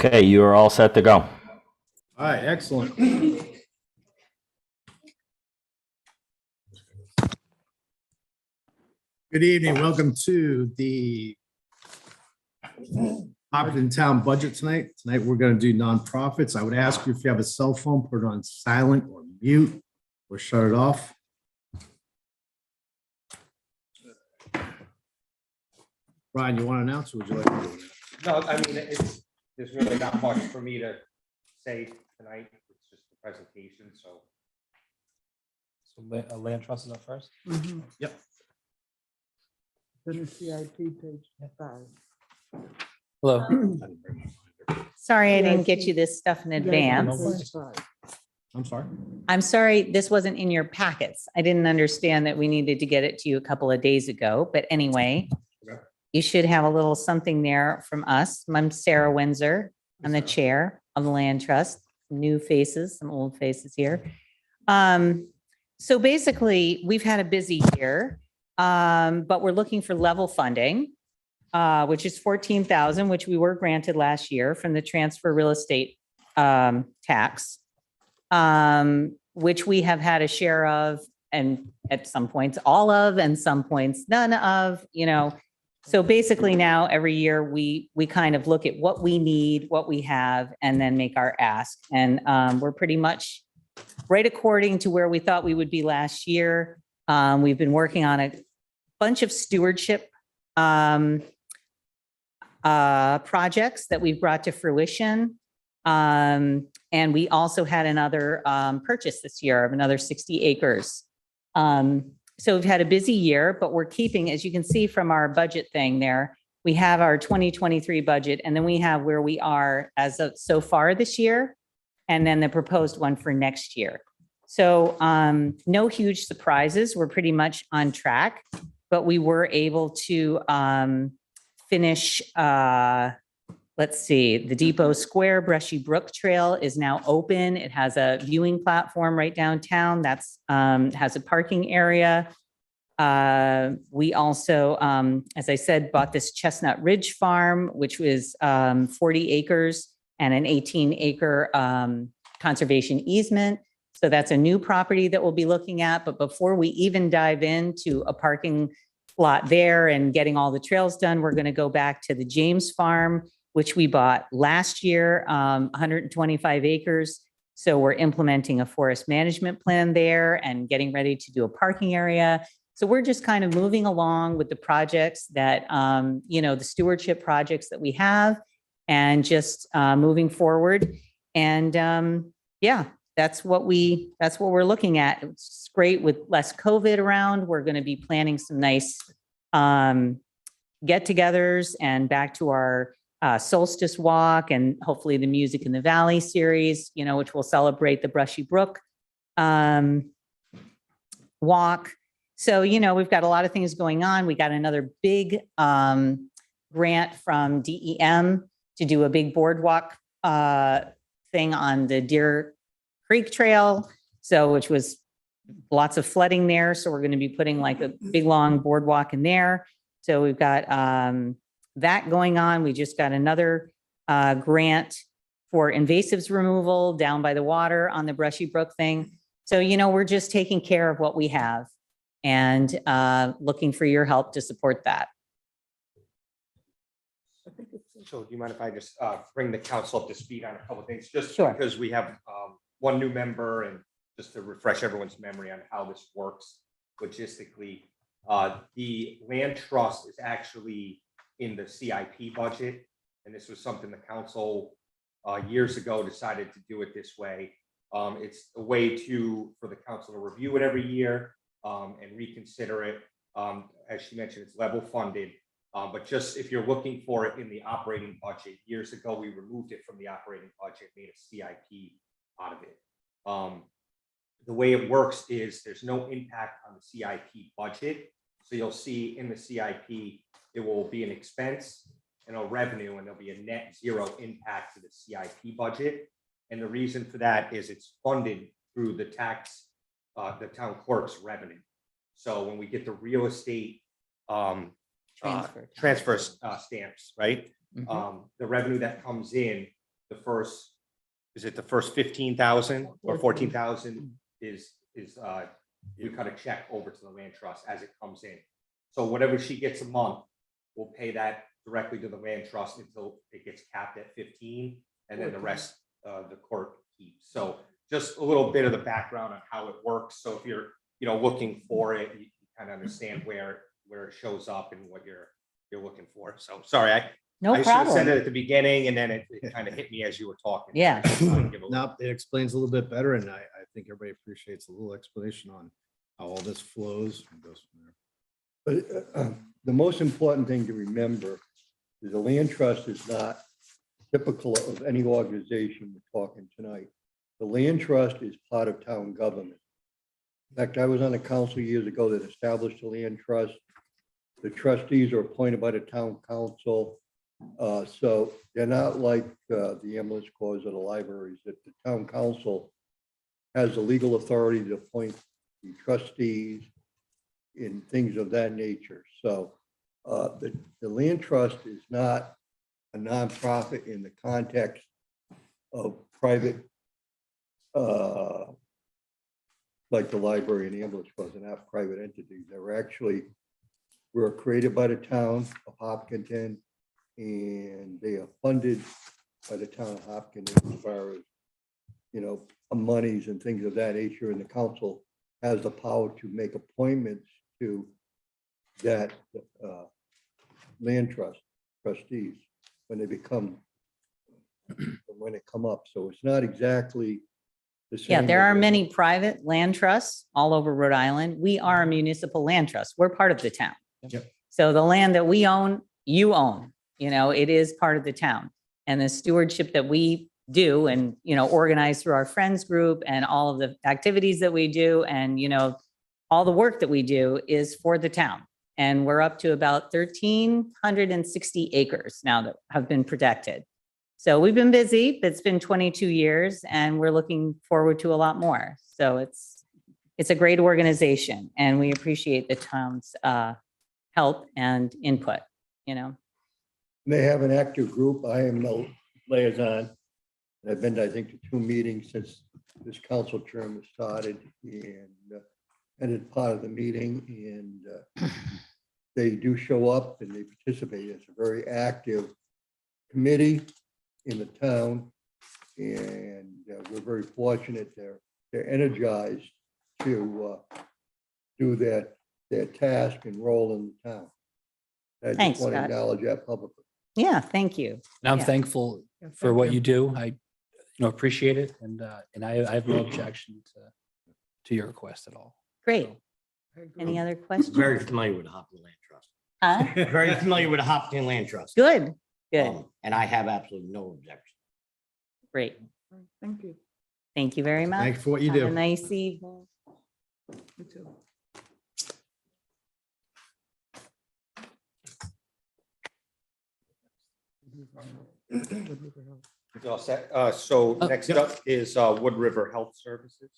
Okay, you are all set to go. All right, excellent. Good evening. Welcome to the Hopkinton Town budget tonight. Tonight, we're going to do nonprofits. I would ask you if you have a cell phone, put it on silent or mute or shut it off. Brian, you want to announce or would you like to do it? No, I mean, there's really not much for me to say tonight. It's just the presentation, so. So land trust is up first? Yep. Then the CIP page 5. Hello. Sorry, I didn't CIP. get you this stuff in advance. I'm sorry. I'm sorry, this wasn't in your packets. I didn't understand that we needed to get it to you a couple of days ago, but anyway, Okay. you should have a little something there from us. I'm Sarah Windsor. I'm the chair of the Land Trust. New faces, some old faces here. So basically, we've had a busy year, but we're looking for level funding, which is 14,000, which we were granted last year from the transfer real estate tax, which we have had a share of, and at some points all of, and some points none of, you know. So basically now every year we kind of look at what we need, what we have, and then make our ask. And we're pretty much right according to where we thought we would be last year. We've been working on a bunch of stewardship projects that we've brought to fruition. And we also had another purchase this year of another 60 acres. So we've had a busy year, but we're keeping, as you can see from our budget thing there, we have our 2023 budget, and then we have where we are as of so far this year, and then the proposed one for next year. So no huge surprises. We're pretty much on track, but we were able to finish, let's see, the Depot Square Brushy Brook Trail is now open. It has a viewing platform right downtown. That's has a parking area. We also, as I said, bought this Chestnut Ridge Farm, which was 40 acres and an 18-acre conservation easement. So that's a new property that we'll be looking at. But before we even dive into a parking lot there and getting all the trails done, we're going to go back to the James Farm, which we bought last year, 125 acres. So we're implementing a forest management plan there and getting ready to do a parking area. So we're just kind of moving along with the projects that, you know, the stewardship projects that we have, and just moving forward. And yeah, that's what we're looking at. It's great with less COVID around. We're going to be planning some nice get-togethers and back to our solstice walk, and hopefully the Music in the Valley series, you know, which will celebrate the Brushy Brook walk. So, you know, we've got a lot of things going on. We got another big grant from DEM to do a big boardwalk thing on the Deer Creek Trail. So, which was lots of flooding there. So we're going to be putting like a big long boardwalk in there. So we've got that going on. We just got another grant for invasives removal down by the water on the Brushy Brook thing. So, you know, we're just taking care of what we have and looking for your help to support that. So do you mind if I just bring the council up to speed on a couple of things? Just Sure. because we have one new member, and just to refresh everyone's memory on how this works logistically. The land trust is actually in the CIP budget. And this was something the council years ago decided to do it this way. It's a way for the council to review it every year and reconsider it. As she mentioned, it's level funded. But just if you're looking for it in the operating budget, years ago, we removed it from the operating budget, made a CIP out of it. The way it works is there's no impact on the CIP budget. So you'll see in the CIP, it will be an expense and a revenue, and there'll be a net zero impact to the CIP budget. And the reason for that is it's funded through the tax, the town clerk's revenue. So when we get the real estate transfer stamps, right? The revenue that comes in the first, is it the first 15,000 or 14,000 is, we cut a check over to the land trust as it comes in. So whatever she gets a month, we'll pay that directly to the land trust until it gets capped at 15, and then the rest, the court keeps. So just a little bit of the background on how it works. So if you're, looking for it, you kind of understand where it shows up and what you're looking for. So sorry, No I should have said problem. it at the beginning, and then it kind of hit me as you were talking. Yeah. No, it explains a little bit better, and I think everybody appreciates a little explanation on how all this flows and goes from there. But the most important thing to remember is the land trust is not typical of any organization we're talking tonight. The land trust is part of town government. In fact, I was on a council years ago that established the land trust. The trustees are appointed by the town council. So they're not like the ambulance corps or the libraries, that the town council has the legal authority to appoint the trustees in things of that nature. So the land trust is not a nonprofit in the context of private, like the library and the ambulance corps, are not private entities. We're created by the town of Hopkinton, and they are funded by the town of Hopkinton as far as, monies and things of that nature. And the council has the power to make appointments to that land trust trustees when they come up. So it's not exactly the same. Yeah, there as are a- many private land trusts all over Rhode Island. We are a municipal land trust. We're part of the town. Yep. So the land that we own, you own, it is part of the town. And the stewardship that we do and, organize through our friends group and all of the activities that we do and, all the work that we do is for the town. And we're up to about 1,360 acres now that have been protected. So we've been busy. It's been 22 years and we're looking forward to a lot more. So it's a great organization and we appreciate the town's help and input, They have an active group. I am no liaison. I've been, I think, to 2 meetings since this council term has started and it's part of the meeting, and they do show up and they participate. It's a very active committee in the town, and we're very fortunate. They're energized to do their task and role in the town. I Thanks, just want to Scott. acknowledge that publicly. Yeah, thank you. And I'm Yeah. thankful Yeah, for thank what you. you do. I, appreciate it. And I have no objection to your request at all. Great. So, I agree. Any other questions? Very familiar with the Hopkins Land Trust. Huh? Very familiar with the Hopkins Land Trust. Good, good, And I have absolutely no objection. great. Thank you. Thank you very much. Thanks for what you Have a do. nice evening. You too. You all set? So Oh, next yep. up is Wood River Health Services.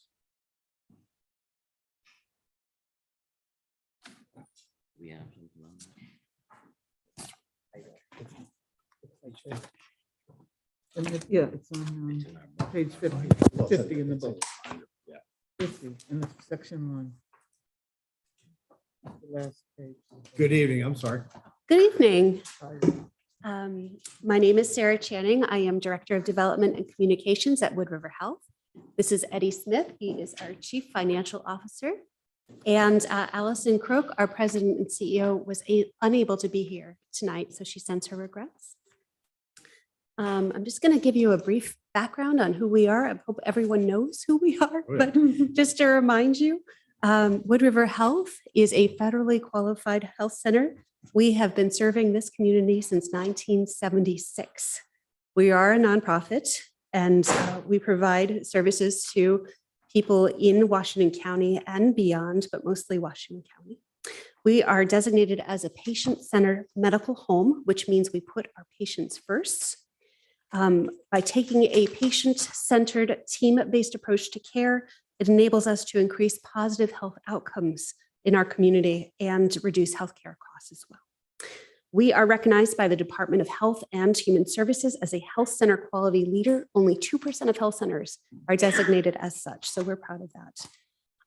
We have something on that. Yeah, it's on It's in our book. page 50, 50 in the book. Yeah. 50 in the section 1. The last page. Good evening. I'm sorry. Good evening. Sorry. My name is Sarah Channing. I am Director of Development and Communications at Wood River Health. This is Eddie Smith. He is our Chief Financial Officer. And Allison Croak, our President and CEO, was unable to be here tonight, so she sends her regrets. I'm just going to give you a brief background on who we are. I hope everyone knows who we are, Oh, yeah. but just to remind you, Wood River Health is a federally qualified health center. We have been serving this community since 1976. We are a nonprofit and we provide services to people in Washington County and beyond, but mostly Washington County. We are designated as a patient-centered medical home, which means we put our patients first. By taking a patient-centered, team-based approach to care, it enables us to increase positive health outcomes in our community and reduce healthcare costs as well. We are recognized by the Department of Health and Human Services as a health center quality leader. Only 2% of health centers are designated as such, so we're proud of that.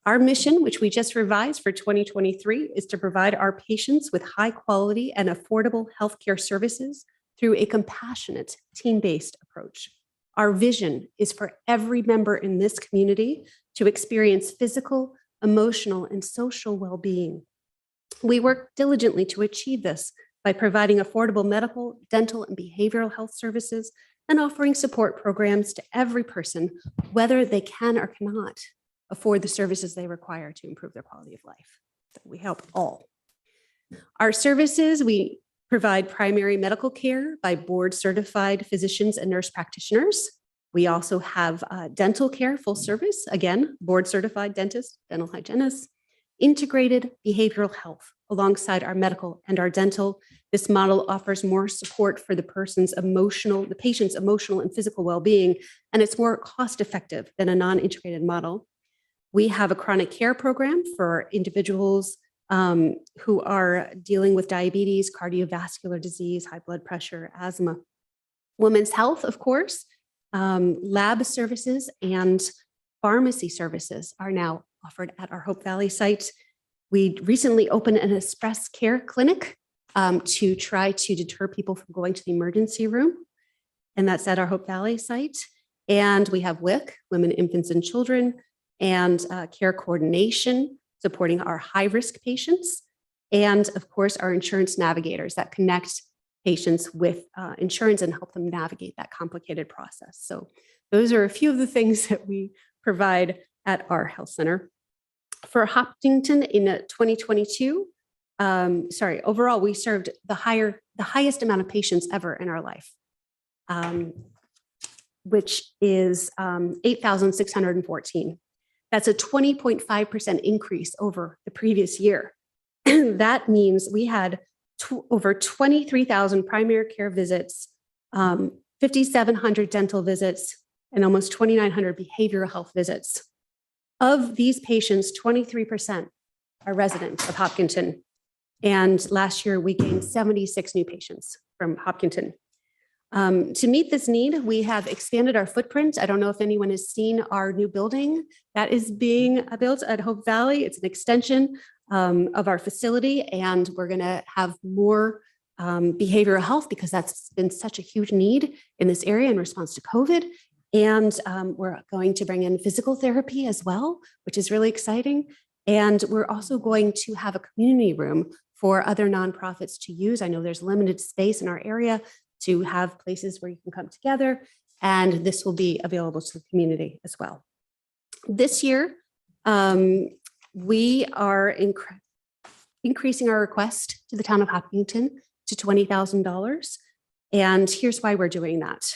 Our mission, which we just revised for 2023, is to provide our patients with high quality and affordable healthcare services through a compassionate, team-based approach. Our vision is for every member in this community to experience physical, emotional, and social well-being. We work diligently to achieve this by providing affordable medical, dental, and behavioral health services and offering support programs to every person, whether they can or cannot afford the services they require to improve their quality of life. So we help all. Our services, we provide primary medical care by board-certified physicians and nurse practitioners. We also have dental care, full service, again, board-certified dentists, dental hygienists, integrated behavioral health alongside our medical and our dental. This model offers more support for the patient's emotional and physical well-being, and it's more cost-effective than a non-integrated model. We have a chronic care program for individuals who are dealing with diabetes, cardiovascular disease, high blood pressure, asthma. Women's health, of course, lab services and pharmacy services are now offered at our Hope Valley site. We recently opened an express care clinic to try to deter people from going to the emergency room, and that's at our Hope Valley site. And we have WIC, Women, Infants, and Children, and care coordination, supporting our high-risk patients, and of course, our insurance navigators that connect patients with insurance and help them navigate that complicated process. So those are a few of the things that we provide at our health center. For Hopkinton in 2022, overall, we served the highest amount of patients ever in our life, which is 8,614. That's a 20.5% increase over the previous year. That means we had over 23,000 primary care visits, 5,700 dental visits, and almost 2,900 behavioral health visits. Of these patients, 23% are residents of Hopkinton. And last year, we gained 76 new patients from Hopkinton. To meet this need, we have expanded our footprint. I don't know if anyone has seen our new building that is being built at Hope Valley. It's an extension of our facility, and we're going to have more behavioral health because that's been such a huge need in this area in response to COVID. And we're going to bring in physical therapy as well, which is really exciting. And we're also going to have a community room for other nonprofits to use. I know there's limited space in our area to have places where you can come together, and this will be available to the community as well. This year, we are increasing our request to the town of Hopkinton to $20,000. And here's why we're doing that.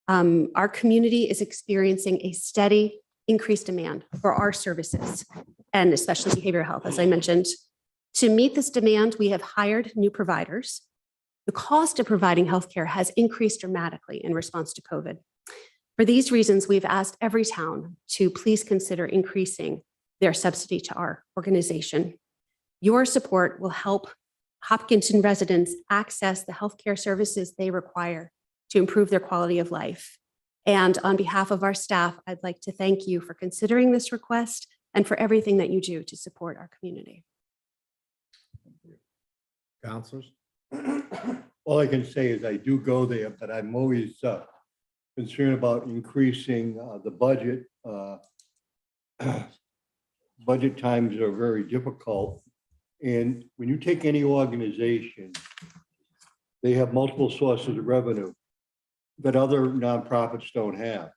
Our community is experiencing a steady increased demand for our services, and especially behavioral health, as I mentioned. To meet this demand, we have hired new providers. The cost of providing healthcare has increased dramatically in response to COVID. For these reasons, we've asked every town to please consider increasing their subsidy to our organization. Your support will help Hopkinton residents access the healthcare services they require to improve their quality of life. And on behalf of our staff, I'd like to thank you for considering this request and for everything that you do to support our community. Counselors? All I can say is I do go there, but I'm always concerned about increasing the budget. Budget times are very difficult. And when you take any organization, they have multiple sources of revenue that other nonprofits don't have.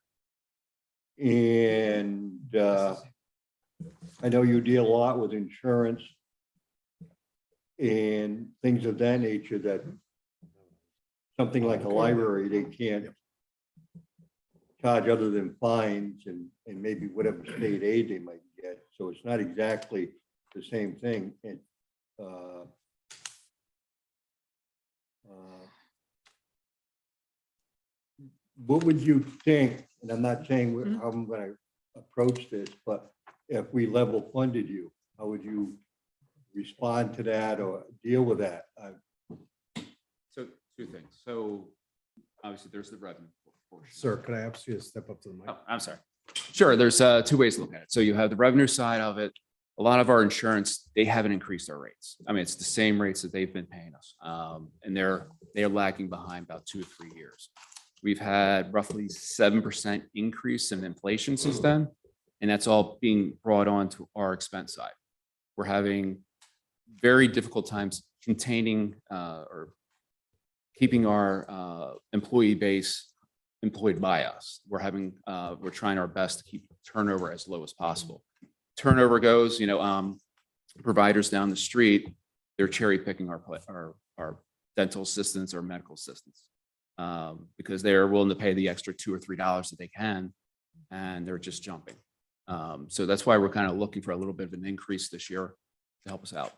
And I know you deal a lot with insurance and things of that nature, that something like a library, they can't charge other than fines and maybe whatever state aid they might get. So it's not exactly the same thing. And what would you think, and I'm not saying how I'm going to approach this, but if we level funded you, how would you respond to that or deal with that? two things. So obviously there's the revenue portion. Sir, could I ask you to step up to the mic? Oh, I'm sorry. Sure, there's two ways to look at it. So you have the revenue side of it. A lot of our insurance, they haven't increased their rates. I mean, it's the same rates that they've been paying us. And they're lagging behind about 2 or 3 years. We've had roughly 7% increase in inflation since then, and that's all being brought on to our expense side. We're having very difficult times containing or keeping our employee base employed by us. We're trying our best to keep turnover as low as possible. Turnover goes, providers down the street, they're cherry picking our dental assistants or medical assistants because they're willing to pay the extra $2 or $3 that they can, and they're just jumping. So that's why we're kind of looking for a little bit of an increase this year to help us out.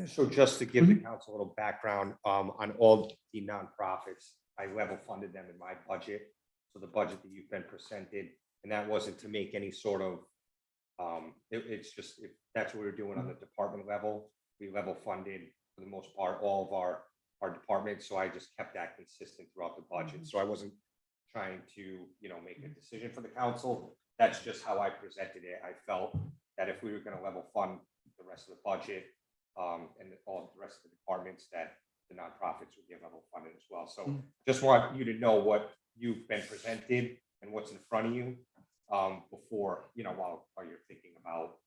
So just to give the council a little background, on all the nonprofits, I level funded them in my budget. So the budget that you've been presented, and that wasn't to make any sort of, it's just, if that's what we're doing on the department level, we level funded for the most part, all of our departments. So I just kept that consistent throughout the budget. So I wasn't trying to, make a decision for the council. That's just how I presented it. I felt that if we were going to level fund the rest of the budget, and all the rest of the departments, that the nonprofits would get level funded as well. So just want you to know what you've been presented and what's in front of you before, while you're thinking about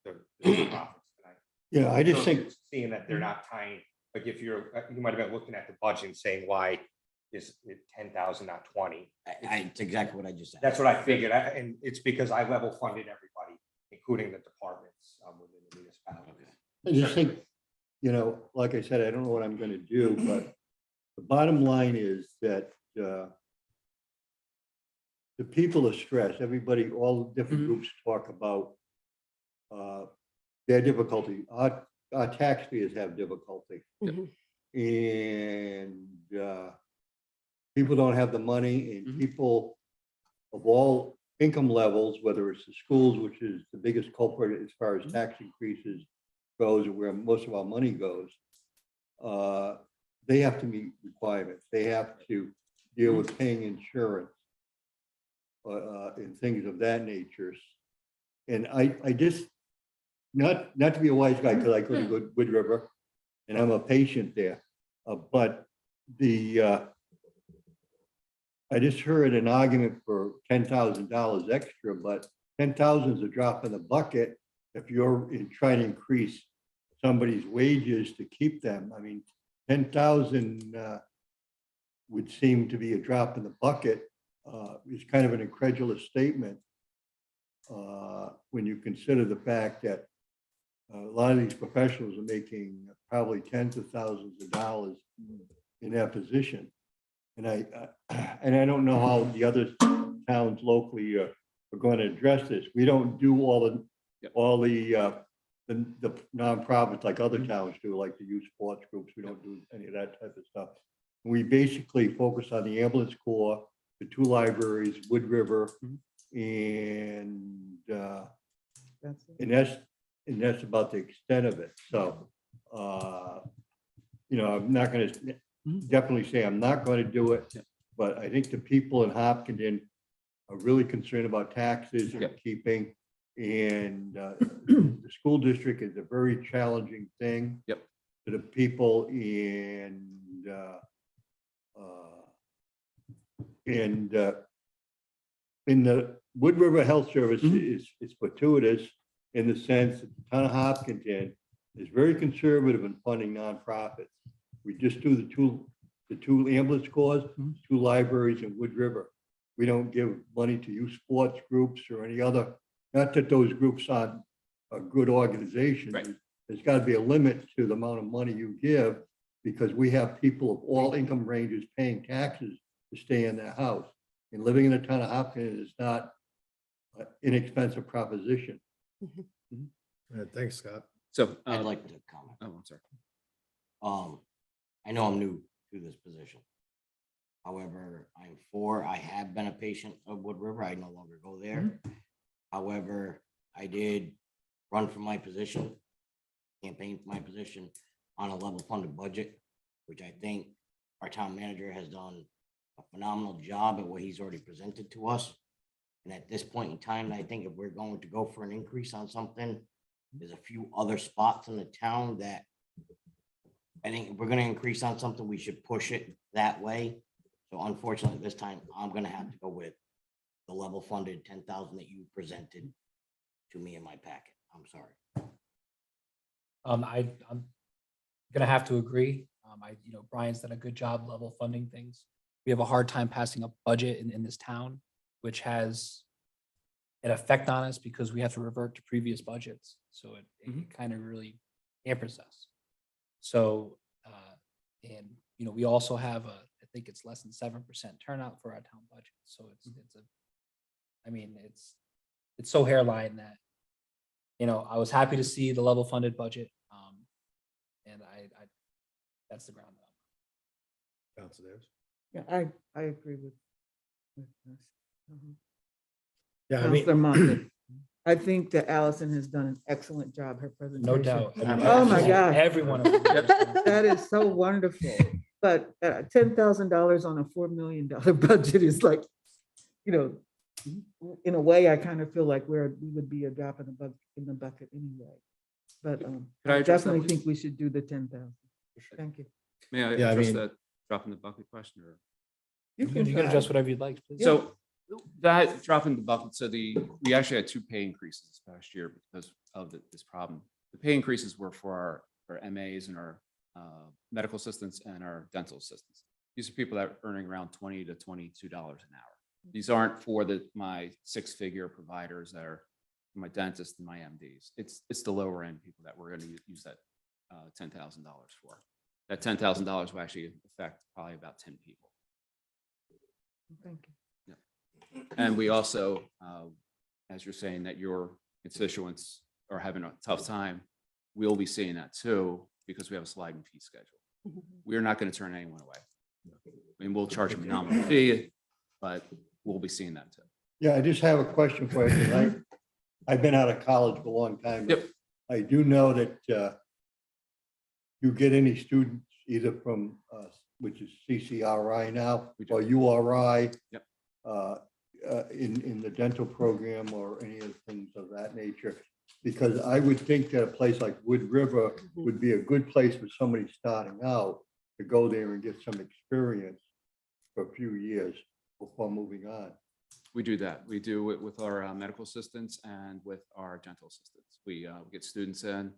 the nonprofits tonight. Yeah, I just So think, seeing that they're not tying, like if you might have been looking at the budget and saying, why is it 10,000, not 20? It's exactly what I just said. That's what I figured. And it's because I level funded everybody, including the departments within the municipality. I just think, like I said, I don't know what I'm gonna do, but the bottom line is that the people are stressed. Everybody, all the different groups talk about their difficulty. Our taxpayers have difficulty. And people don't have the money, and people of all income levels, whether it's the schools, which is the biggest culprit as far as tax increases goes, where most of our money goes, they have to meet requirements. They have to deal with paying insurance and things of that nature. And I just, not to be a wise guy, because I go to Wood River and I'm a patient there, but I just heard an argument for $10,000 extra, but 10,000 is a drop in the bucket if you're trying to increase somebody's wages to keep them. I mean, 10,000 would seem to be a drop in the bucket. It's kind of an incredulous statement when you consider the fact that a lot of these professionals are making probably tens of thousands of dollars in that position. And I don't know how the other towns locally are going to address this. We don't do all the nonprofits like other towns do, like the youth sports groups. We don't do any of that type of stuff. We basically focus on the ambulance corps, the 2 libraries, Wood River, and that's about the extent of it. So, I'm not going to definitely say I'm not going to do it, but I think the people in Hopkinton are really concerned about taxes and keeping. And the school district is a very challenging thing to the people, and in the Wood River Health Service is fortuitous in the sense that the town of Hopkinton is very conservative in funding nonprofits. We just do the two ambulance corps, 2 libraries in Wood River. We don't give money to youth sports groups or any other. Not that those groups aren't a good organization. Right. There's got to be a limit to the amount of money you give, because we have people of all income ranges paying taxes to stay in their house. And living in the town of Hopkins is not an inexpensive proposition. Thanks, Scott. So I'd like to comment. Oh, I'm sorry. I know I'm new to this position. However, I have been a patient of Wood River. I no longer go there. However, I did run for my position, campaign for my position on a level funded budget which I think our town manager has done a phenomenal job at what he's already presented to us. And at this point in time, I think if we're going to go for an increase on something, there's a few other spots in the town that I think if we're gonna increase on something, we should push it that way. So unfortunately, this time, I'm gonna have to go with the level funded 10,000 that you presented to me in my packet. I'm sorry. I'm gonna have to agree. Brian's done a good job level funding things. We have a hard time passing a budget in this town, which has an effect on us because we have to revert to previous budgets. So it kind of really hampers us. So, we also have I think it's less than 7% turnout for our town budget. So it's so hairline that, I was happy to see the level funded budget. And that's the ground. Council Davis. Yeah, I agree with this. Yeah, I Counselor mean, Moffitt. I think that Allison has done an excellent job, her presentation. No doubt. Oh, my God. Everyone. That is so wonderful. But $10,000 on a $4 million budget is like, in a way, I kind of feel like we would be a drop in the bucket anyway. But I I address that, definitely please? think we should do the 10,000. Thank you. May I Yeah, I address mean- that drop in the bucket question or? You can adjust whatever you'd like. please. So that drop in the bucket, so we actually had 2 pay increases this past year because of this problem. The pay increases were for our MAs and our medical assistants and our dental assistants. These are people that are earning around $20 to $22 an hour. These aren't for my 6-figure providers that are my dentists and my MDs. It's the lower end people that we're going to use that $10,000 for. That $10,000 will actually affect probably about 10 people. Thank you. And we also, as you're saying that your constituents are having a tough time, we'll be seeing that too, because we have a sliding fee schedule. We're not going to turn anyone away. I mean, we'll charge them a nominal fee, but we'll be seeing that too. Yeah, I just have a question for you, 'cause I've been out of college for a long time. but Yep. I do know that you get any students either from, which is CCRI now, We do. or URI. Yep. In the dental program or any of the things of that nature. Because I would think that a place like Wood River would be a good place for somebody starting out to go there and get some experience for a few years before moving on. We do that. We do it with our medical assistants and with our dental assistants. We get students in.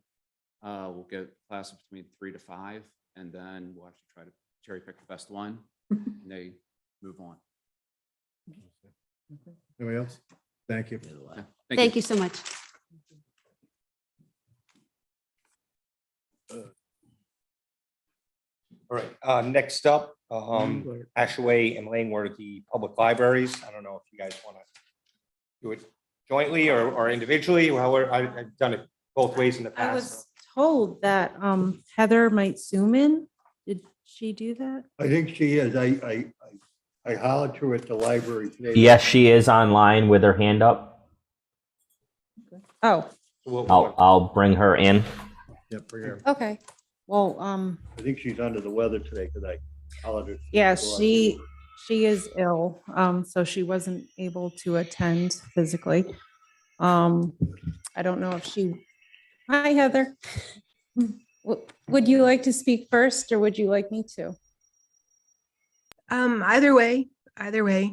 We'll get classes between 3 to 5, and then we'll actually try to cherry pick the best one, and they move on. Anybody else? Thank you. Yeah, Thank you so much. All right, next up, Ashaway and Langworthy Public Libraries. I don't know if you guys want to do it jointly or individually, however, I've done it both ways in the I past. was told that Heather might zoom in. Did she do that? I think she is. I hollered to her at the library today. Yes, she is online with her hand up. Oh, I'll bring her in. Yep, we're here. okay. Well, I think she's under the weather today because I hollered her. yeah, she is ill, so she wasn't able to attend physically. I don't know if she. Hi, Heather. Would you like to speak first, or would you like me to? Either way,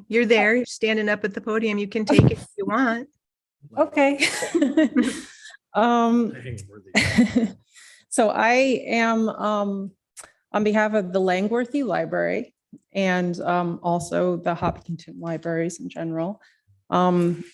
you're there, you're standing up at the podium. You can take it if you want. Okay. So I am on behalf of the Langworthy Library and also the Hopkinton Libraries in general. I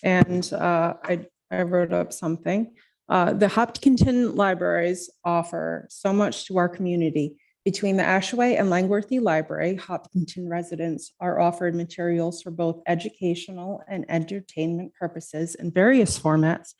wrote up something. The Hopkinton Libraries offer so much to our community. Between the Ashaway and Langworthy Library, Hopkinton residents are offered materials for both educational and entertainment purposes in various formats,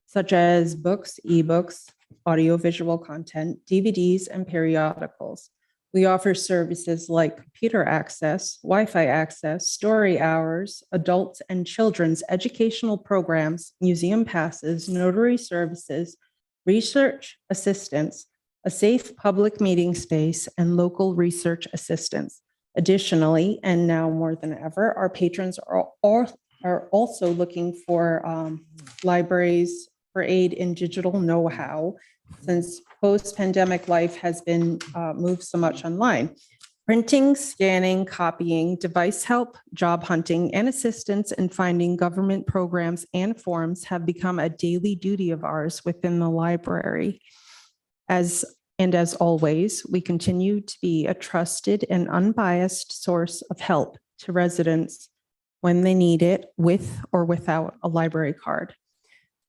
such as books, ebooks, audiovisual content, DVDs, and periodicals. We offer services like computer access, Wi-Fi access, story hours, adult and children's educational programs, museum passes, notary services, research assistance, a safe public meeting space, and local research assistance. Additionally, and now more than ever, our patrons are also looking for libraries for aid in digital know-how, since post-pandemic life has been moved so much online. Printing, scanning, copying, device help, job hunting, and assistance in finding government programs and forms have become a daily duty of ours within the library. As always, we continue to be a trusted and unbiased source of help to residents when they need it, with or without a library card.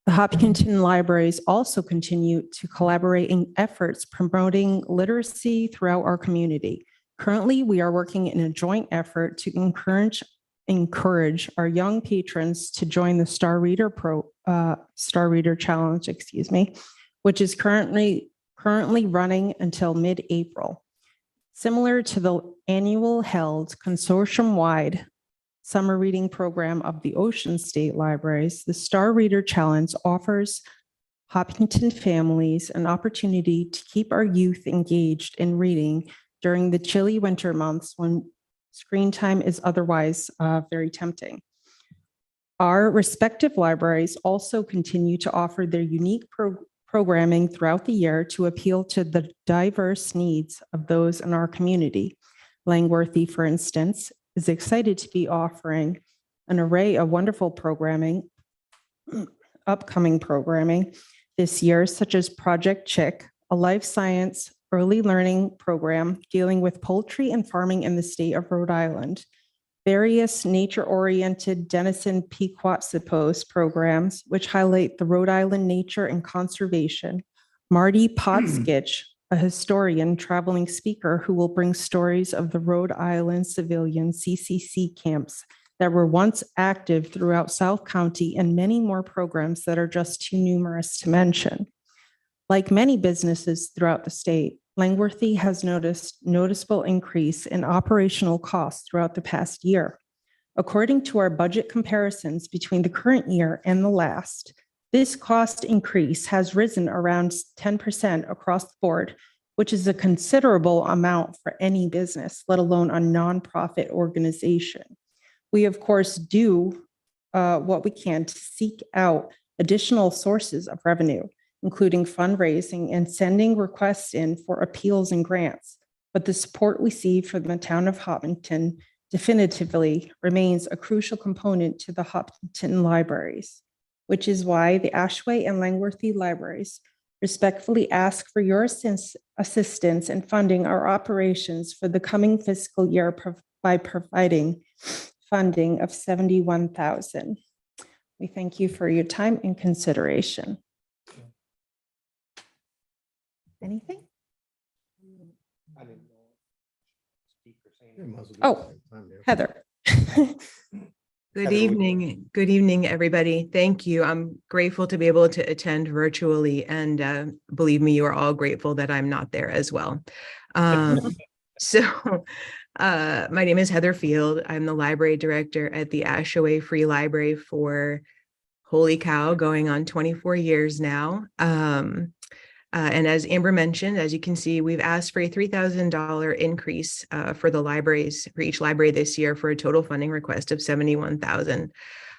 The Hopkinton Libraries also continue to collaborate in efforts promoting literacy throughout our community. Currently, we are working in a joint effort to encourage our young patrons to join the Star Reader Challenge, which is currently running until mid-April. Similar to the annual held consortium-wide summer reading program of the Ocean State Libraries, the Star Reader Challenge offers Hopkinton families an opportunity to keep our youth engaged in reading during the chilly winter months when screen time is otherwise very tempting. Our respective libraries also continue to offer their unique programming throughout the year to appeal to the diverse needs of those in our community. Langworthy, for instance, is excited to be offering an array of wonderful upcoming programming this year, such as Project Chick, a life science early learning program dealing with poultry and farming in the state of Rhode Island, various nature-oriented Denison Pequot Suppose programs, which highlight the Rhode Island nature and conservation, Marty Potskitch, a historian traveling speaker who will bring stories of the Rhode Island civilian CCC camps that were once active throughout South County, and many more programs that are just too numerous to mention. Like many businesses throughout the state, Langworthy has noticed noticeable increase in operational costs throughout the past year. According to our budget comparisons between the current year and the last, this cost increase has risen around 10% across the board, which is a considerable amount for any business, let alone a nonprofit organization. We, of course, do what we can to seek out additional sources of revenue, including fundraising and sending requests in for appeals and grants. But the support we see from the town of Hopkinton definitively remains a crucial component to the Hopkinton Libraries, which is why the Ashway and Langworthy Libraries respectfully ask for your assistance in funding our operations for the coming fiscal year by providing funding of $71,000. We thank you for your time and consideration. Anything? I didn't know. Speak or say Yeah, anything. might as well do Oh, it at the same time, yeah. Heather. Good Heather, evening. Good evening, everybody. Thank you. I'm grateful to be able to attend virtually, and believe me, you are all grateful that I'm not there as well. My name is Heather Field. I'm the library director at the Ashaway Free Library for, holy cow, going on 24 years now. And as Amber mentioned, as you can see, we've asked for a $3,000 increase for the libraries, for each library this year, for a total funding request of $71,000.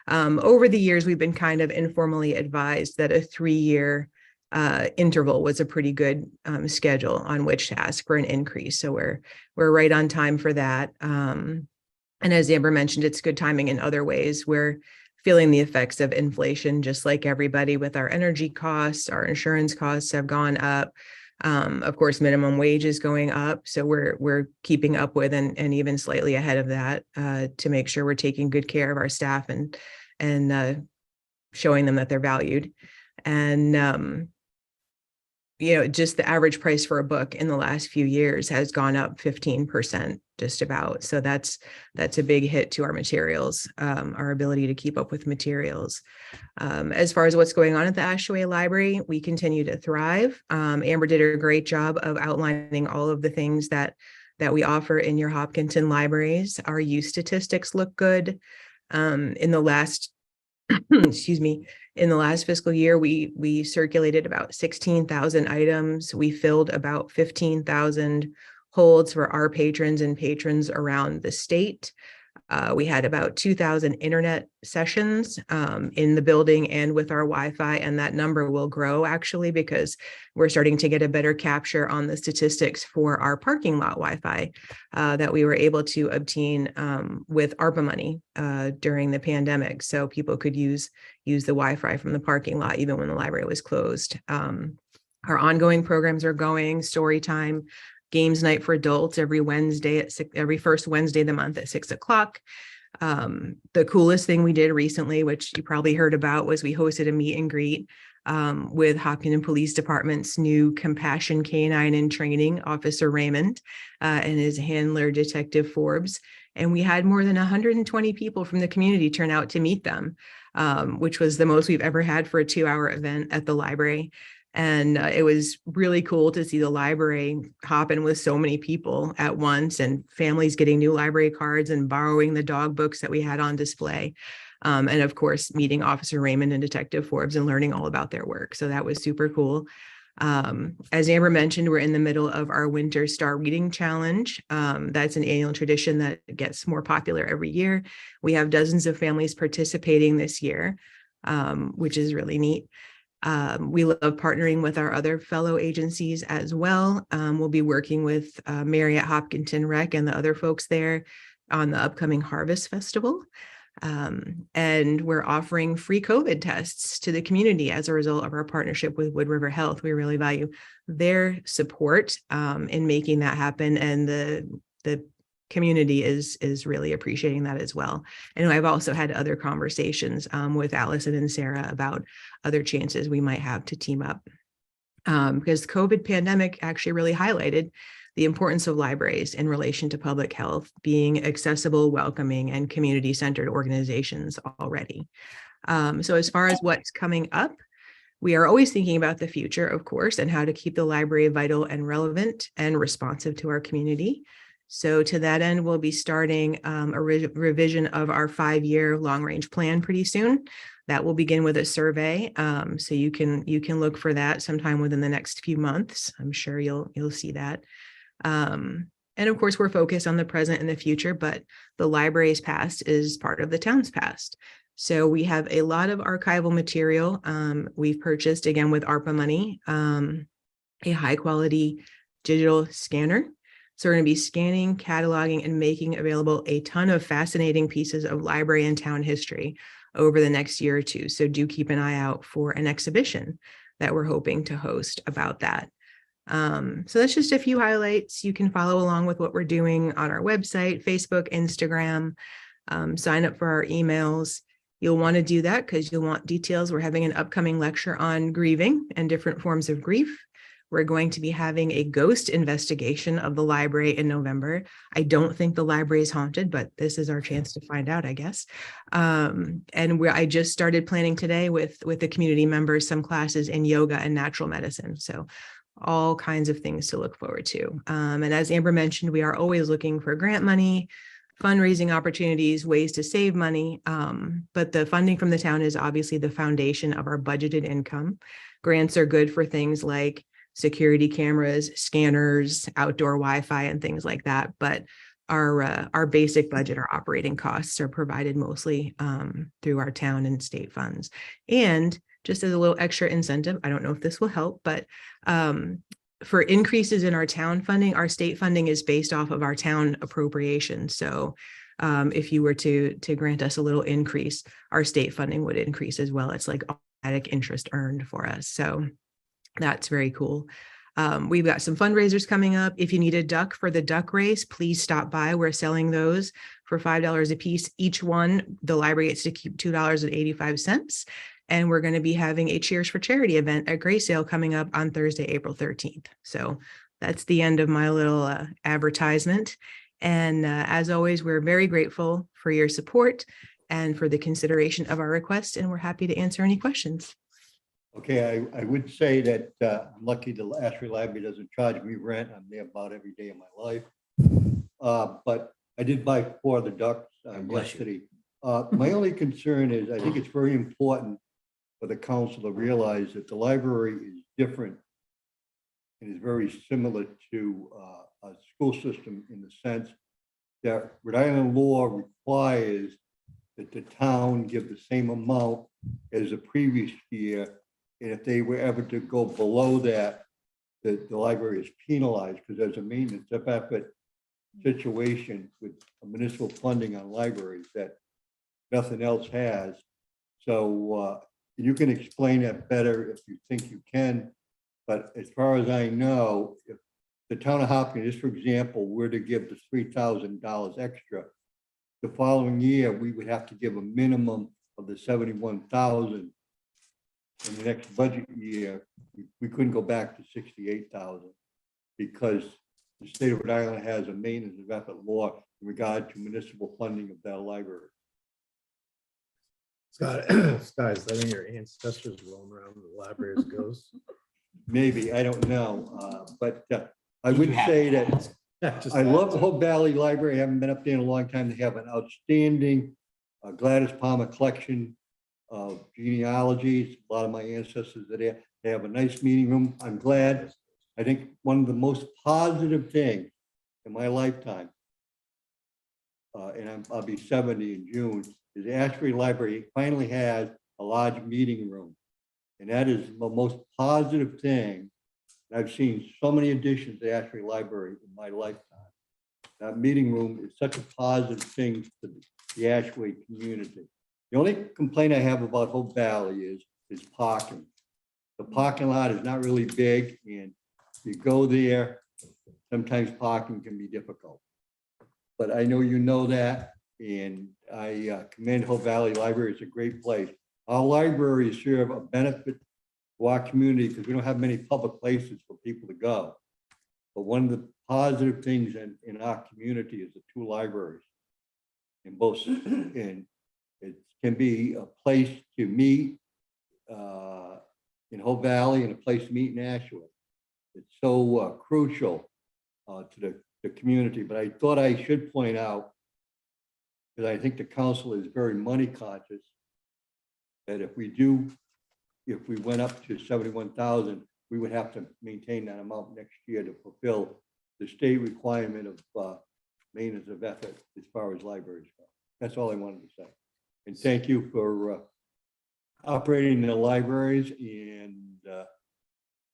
Over the years, we've been kind of informally advised that a 3-year interval was a pretty good schedule on which to ask for an increase. So we're right on time for that. And as Amber mentioned, it's good timing in other ways. We're feeling the effects of inflation, just like everybody, with our energy costs. Our insurance costs have gone up. Of course, minimum wage is going up. So we're keeping up with and even slightly ahead of that to make sure we're taking good care of our staff and showing them that they're valued. And just the average price for a book in the last few years has gone up 15%, just about. So that's a big hit to our materials, our ability to keep up with materials. As far as what's going on at the Ashaway Library, we continue to thrive. Amber did a great job of outlining all of the things that we offer in your Hopkinton libraries. Our use statistics look good. In the last In the last fiscal year, we circulated about 16,000 items. We filled about 15,000 holds for our patrons and patrons around the state. We had about 2,000 internet sessions in the building and with our Wi-Fi, and that number will grow actually because we're starting to get a better capture on the statistics for our parking lot Wi-Fi that we were able to obtain with ARPA money during the pandemic. So people could use the Wi-Fi from the parking lot even when the library was closed. Our ongoing programs are going, story time, games night for adults every Wednesday at every first Wednesday of the month at 6 o'clock. The coolest thing we did recently, which you probably heard about, was we hosted a meet and greet with Hopkinton Police Department's new Compassion Canine in Training, Officer Raymond, and his handler, Detective Forbes. And we had more than 120 people from the community turn out to meet them, which was the most we've ever had for a 2-hour event at the library. And it was really cool to see the library hopping with so many people at once and families getting new library cards and borrowing the dog books that we had on display. And of course, meeting Officer Raymond and Detective Forbes and learning all about their work. So that was super cool. As Amber mentioned, we're in the middle of our Winter Star Reading Challenge. That's an annual tradition that gets more popular every year. We have dozens of families participating this year, which is really neat. We love partnering with our other fellow agencies as well. We'll be working with Marriott Hopkinton Rec and the other folks there on the upcoming Harvest Festival. And we're offering free COVID tests to the community as a result of our partnership with Wood River Health. We really value their support in making that happen. And the community is really appreciating that as well. And I've also had other conversations with Allison and Sarah about other chances we might have to team up. Because the COVID pandemic actually really highlighted the importance of libraries in relation to public health, being accessible, welcoming, and community-centered organizations already. So as far as what's coming up, we are always thinking about the future, of course, and how to keep the library vital and relevant and responsive to our community. So to that end, we'll be starting a revision of our 5-year long-range plan pretty soon. That will begin with a survey. So you can look for that sometime within the next few months. I'm sure you'll see that. And of course, we're focused on the present and the future, but the library's past is part of the town's past. So we have a lot of archival material. We've purchased, again, with ARPA money, a high quality digital scanner. So we're going to be scanning, cataloging, and making available a ton of fascinating pieces of library and town history over the next year or two. So do keep an eye out for an exhibition that we're hoping to host about that. So that's just a few highlights. You can follow along with what we're doing on our website, Facebook, Instagram, sign up for our emails. You'll want to do that because you'll want details. We're having an upcoming lecture on grieving and different forms of grief. We're going to be having a ghost investigation of the library in November. I don't think the library is haunted, but this is our chance to find out, I guess. I just started planning today with the community members, some classes in yoga and natural medicine. So all kinds of things to look forward to. And as Amber mentioned, we are always looking for grant money, fundraising opportunities, ways to save money. But the funding from the town is obviously the foundation of our budgeted income. Grants are good for things like security cameras, scanners, outdoor Wi-Fi, and things like that. But our basic budget, our operating costs are provided mostly through our town and state funds. And just as a little extra incentive, I don't know if this will help, but for increases in our town funding, our state funding is based off of our town appropriation. So if you were to grant us a little increase, our state funding would increase as well. It's like automatic interest earned for us. So that's very cool. We've got some fundraisers coming up. If you need a duck for the duck race, please stop by. We're selling those for $5 a piece. Each one, the library gets to keep $2.85. And we're going to be having a Cheers for Charity event at Gray Sale coming up on Thursday, April 13th. So that's the end of my little advertisement. And as always, we're very grateful for your support and for the consideration of our request. And we're happy to answer any questions. Okay, I would say that I'm lucky the Ashway Library doesn't charge me rent. I'm there about every day of my life. But I did buy 4 of the ducks bless you. yesterday. My only concern is I think it's very important for the council to realize that the library is different and is very similar to a school system in the sense that Rhode Island law requires that the town give the same amount as the previous year. And if they were ever to go below that, the library is penalized because there's a maintenance effort situation with municipal funding on libraries that nothing else has. So you can explain that better if you think you can. But as far as I know, if the town of Hopkins, just for example, were to give the $3,000 extra, the following year, we would have to give a minimum of the 71,000. In the next budget year, we couldn't go back to 68,000 because the state of Rhode Island has a maintenance of effort law in regard to municipal funding of that library. Scott, Scott, is that in your ancestors roam around the library as ghosts? Maybe, I don't know, but I would say that Just I love that. the Hope Valley Library. I haven't been up there in a long time. They have an outstanding Gladys Palmer collection of genealogies. A lot of my ancestors are there. They have a nice meeting room. I'm glad. I think one of the most positive things in my lifetime, and I'll be 70 in June, is the Ashbury Library finally has a large meeting room. And that is the most positive thing. I've seen so many additions to Ashbury Library in my lifetime. That meeting room is such a positive thing to the Ashbury community. The only complaint I have about Hope Valley is parking. The parking lot is not really big, and you go there, sometimes parking can be difficult. But I know you know that, and I commend Hope Valley Library. It's a great place. Our libraries serve a benefit to our community because we don't have many public places for people to go. But one of the positive things in our community is the two libraries. In both, and it can be a place to meet in Hope Valley and a place to meet in Ashland. It's so crucial to the community. But I thought I should point out, because I think the council is very money conscious, that if we went up to 71,000, we would have to maintain that amount next year to fulfill the state requirement of maintenance of effort as far as libraries go. That's all I wanted to say. And thank you for operating the libraries, and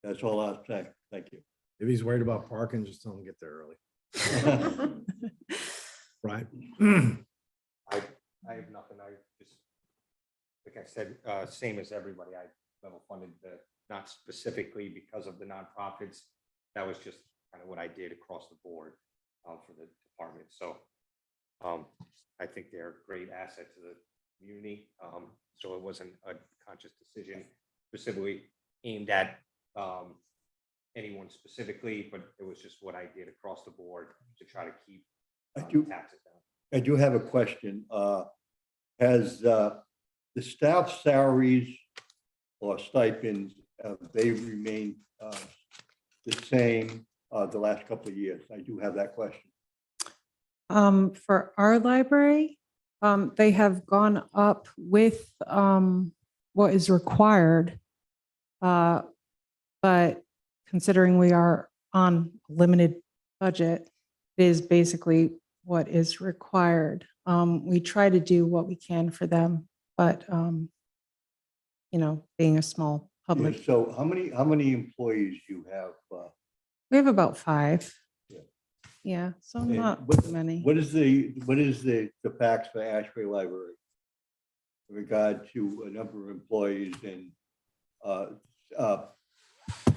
that's all I'll say. Thank you. If he's worried about parking, just tell him to get there early. Right. I have nothing. I just, like I said, same as everybody. I level funded not specifically because of the nonprofits. That was just kind of what I did across the board for the department. So I think they're a great asset to the community. So it wasn't a conscious decision specifically aimed at anyone specifically, but it was just what I did across the board to try to keep taxes down. I do have a question. Has the staff salaries or stipends, they remained the same the last couple of years? I do have that question. For our library, they have gone up with what is required. But considering we are on a limited budget, it is basically what is required. We try to do what we can for them, but being a small public, Yeah, so how many employees do you have? we have about 5. Yeah. Yeah, so And not many. What is the facts for Ashbury Library in regard to a number of employees and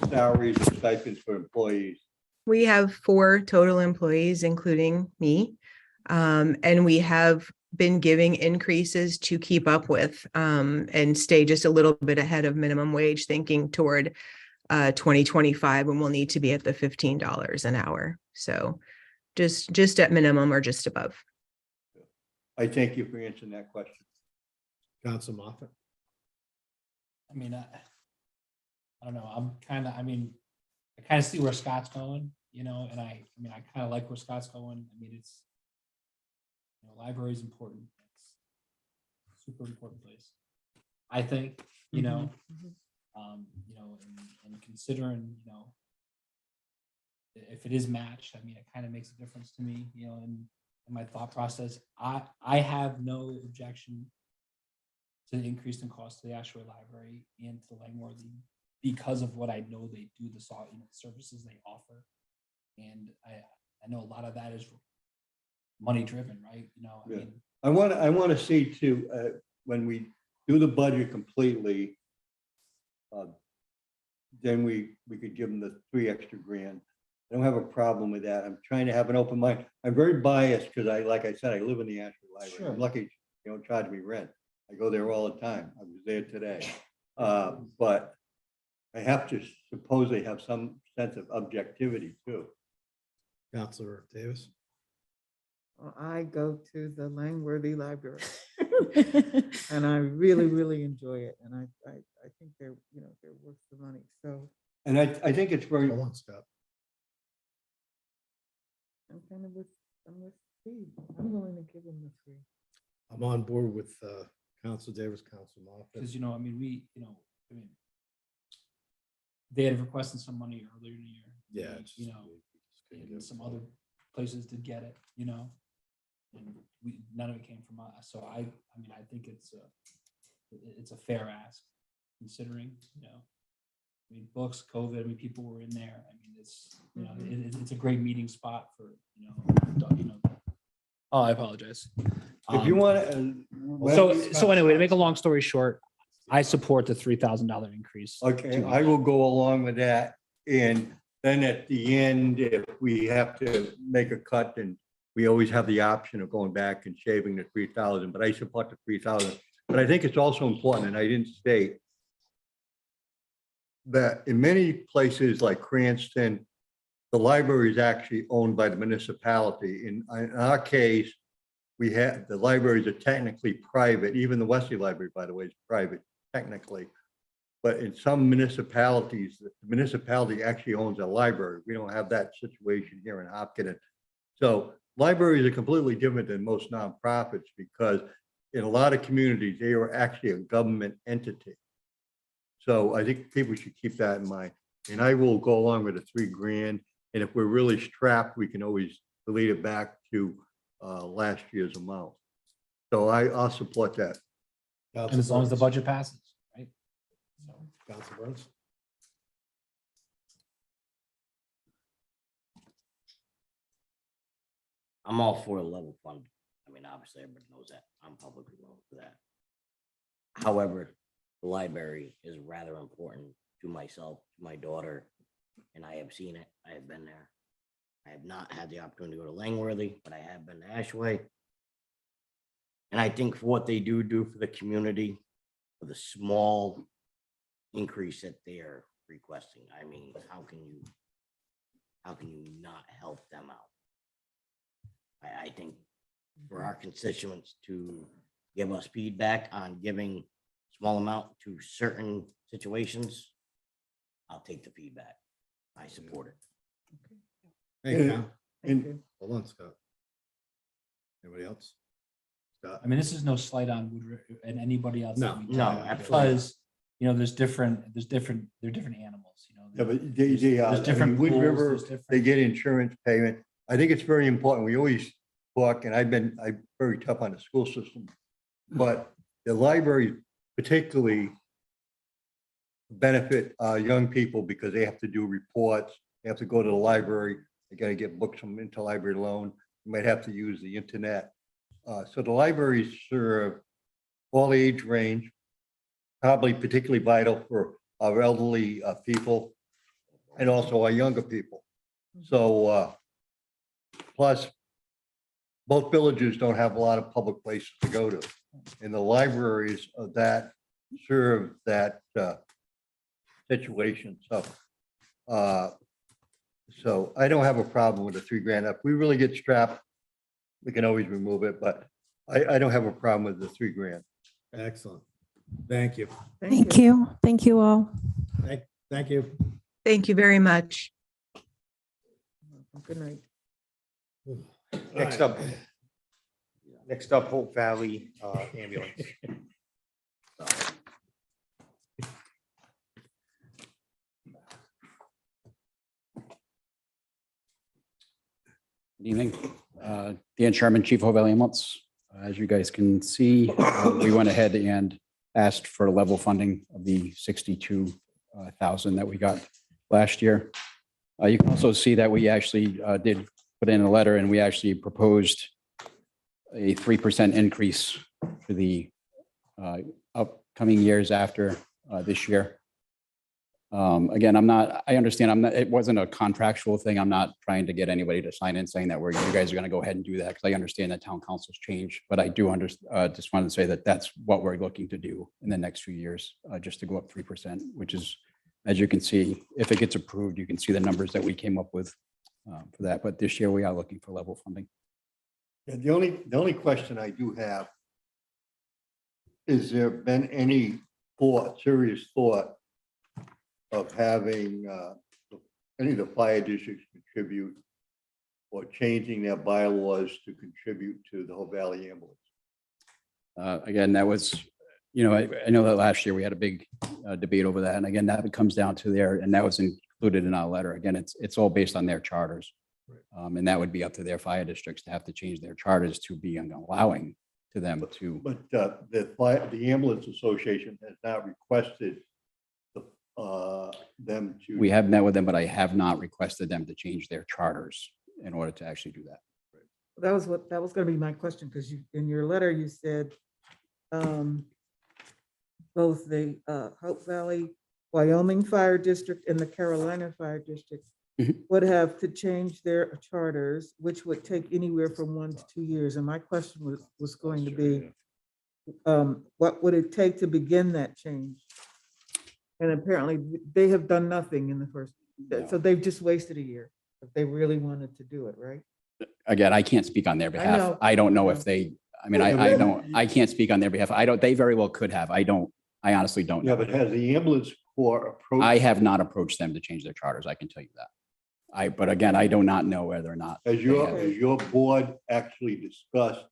salaries and stipends for employees? We have 4 total employees, including me. And we have been giving increases to keep up with and stay just a little bit ahead of minimum wage, thinking toward 2025 when we'll need to be at the $15 an hour. So just at minimum or just above. I thank you for answering that question. Council Moffett. I mean, I don't know. I kind of see where Scott's going, and I kind of like where Scott's going. I mean, it's, library is important. It's a super important place. I think, you know, Mhm. and considering, if it is matched, I mean, it kind of makes a difference to me, in my thought process. I have no objection to the increase in cost to the Ashway Library and to Langworthy because of what I know they do, services they offer. And I know a lot of that is money driven, right? I Yeah. mean, I want to see too, when we do the budget completely, then we could give them the 3 extra grand. I don't have a problem with that. I'm trying to have an open mind. I'm very biased because like I said, I live in the Ashland Library. Sure. I'm lucky they don't charge me rent. I go there all the time. I was there today. But I have to suppose they have some sense of objectivity too. Counselor Davis. Well, I go to the Langworthy Library. And I really, really enjoy it. And I think they're worth the money. So And I think it's very, Hold on, Scott. I'm with Steve. I'm willing to give them the 3. I'm on board with Council Davis, Council Moffitt. because, I mean, they had requested some money earlier in the year. Yeah. And some other places did get it, and none of it came from us. So I mean, I think it's a fair ask considering, I mean, books, COVID, I mean, people were in there. I mean, it's a great meeting spot for, oh, I apologize. if you want to. So anyway, to make a long story short, I support the $3,000 increase. Okay, I will go along with that. And then at the end, if we have to make a cut, then we always have the option of going back and shaving the 3,000, but I support the 3,000. But I think it's also important, and I didn't state, that in many places like Cranston, the library is actually owned by the municipality. In our case, the libraries are technically private. Even the Wesley Library, by the way, is private technically. But in some municipalities, the municipality actually owns a library. We don't have that situation here in Hopkins. So libraries are completely different than most nonprofits because in a lot of communities, they are actually a government entity. So I think people should keep that in mind. And I will go along with the 3 grand. And if we're really strapped, we can always delete it back to last year's amount. So I'll support that. And as long as the budget passes, right? So, Council Burns. I'm all for a level fund. I mean, obviously, everybody knows that. I'm publicly known for that. However, the library is rather important to myself, to my daughter, and I have seen it. I have been there. I have not had the opportunity to go to Langworthy, but I have been to Ashway. And I think for what they do for the community, for the small increase that they're requesting, I mean, how can you not help them out? I think for our constituents to give us feedback on giving small amount to certain situations, I'll take the feedback. I support it. Hey, Cal. Thank you. Hold on, Scott. Anybody else? Scott? I mean, this is no slight on Wood River and anybody else. that No, we no, talk about, absolutely. Because, they're different animals, Yeah, but There's different Wood pools, River, there's different- they get insurance payment. I think it's very important. We always talk, and I'm very tough on the school system. But the library particularly benefit young people because they have to do reports. They have to go to the library. They got to get books from interlibrary loan. You might have to use the internet. So the libraries serve all age range, probably particularly vital for our elderly people and also our younger people. So plus, both villages don't have a lot of public places to go to. And the libraries of that serve that situation. So I don't have a problem with the 3 grand. If we really get strapped, we can always remove it, but I don't have a problem with the 3 grand. Excellent. Thank you. Thank you. Thank you all. Thank you. Thank you very much. Good night. Next up, Hope Valley Ambulance. Good evening. Dan Sherman, Chief of Valley Ambulance. As you guys can see, we went ahead and asked for level funding of the 62,000 that we got last year. You can also see that we actually did put in a letter, and we actually proposed a 3% increase for the upcoming years after this year. Again, I understand, it wasn't a contractual thing. I'm not trying to get anybody to sign in saying that you guys are going to go ahead and do that, because I understand that town councils change, but I do just wanted to say that that's what we're looking to do in the next few years, just to go up 3%, which is, as you can see, if it gets approved, you can see the numbers that we came up with for that. But this year we are looking for level funding. Yeah, the only question I do have, is there been any serious thought of having any of the fire districts contribute or changing their bylaws to contribute to the Hope Valley Ambulance? Again, that was, I know that last year we had a big debate over that. And again, that comes down to and that was included in our letter. Again, it's all based on their charters. And that would be up to their fire districts to have to change their charters to be allowing to them to. But the Ambulance Association has not requested them to. We have met with them, but I have not requested them to change their charters in order to actually do that. That was going to be my question, because in your letter, you said both the Hope Valley, Wyoming Fire District and the Carolina Fire District would have to change their charters, which would take anywhere from 1 to 2 years. And my question was going to be, what would it take to begin that change? And apparently they have done nothing in the first, so they've just wasted a year if they really wanted to do it, right? Again, I can't speak on their behalf. know. I don't know if they, I can't speak on their behalf. They very well could have. I honestly don't Yeah, know. but has the ambulance corps approached? I have not approached them to change their charters. I can tell you that. But again, I do not know whether or not. Has they your, have. has your board actually discussed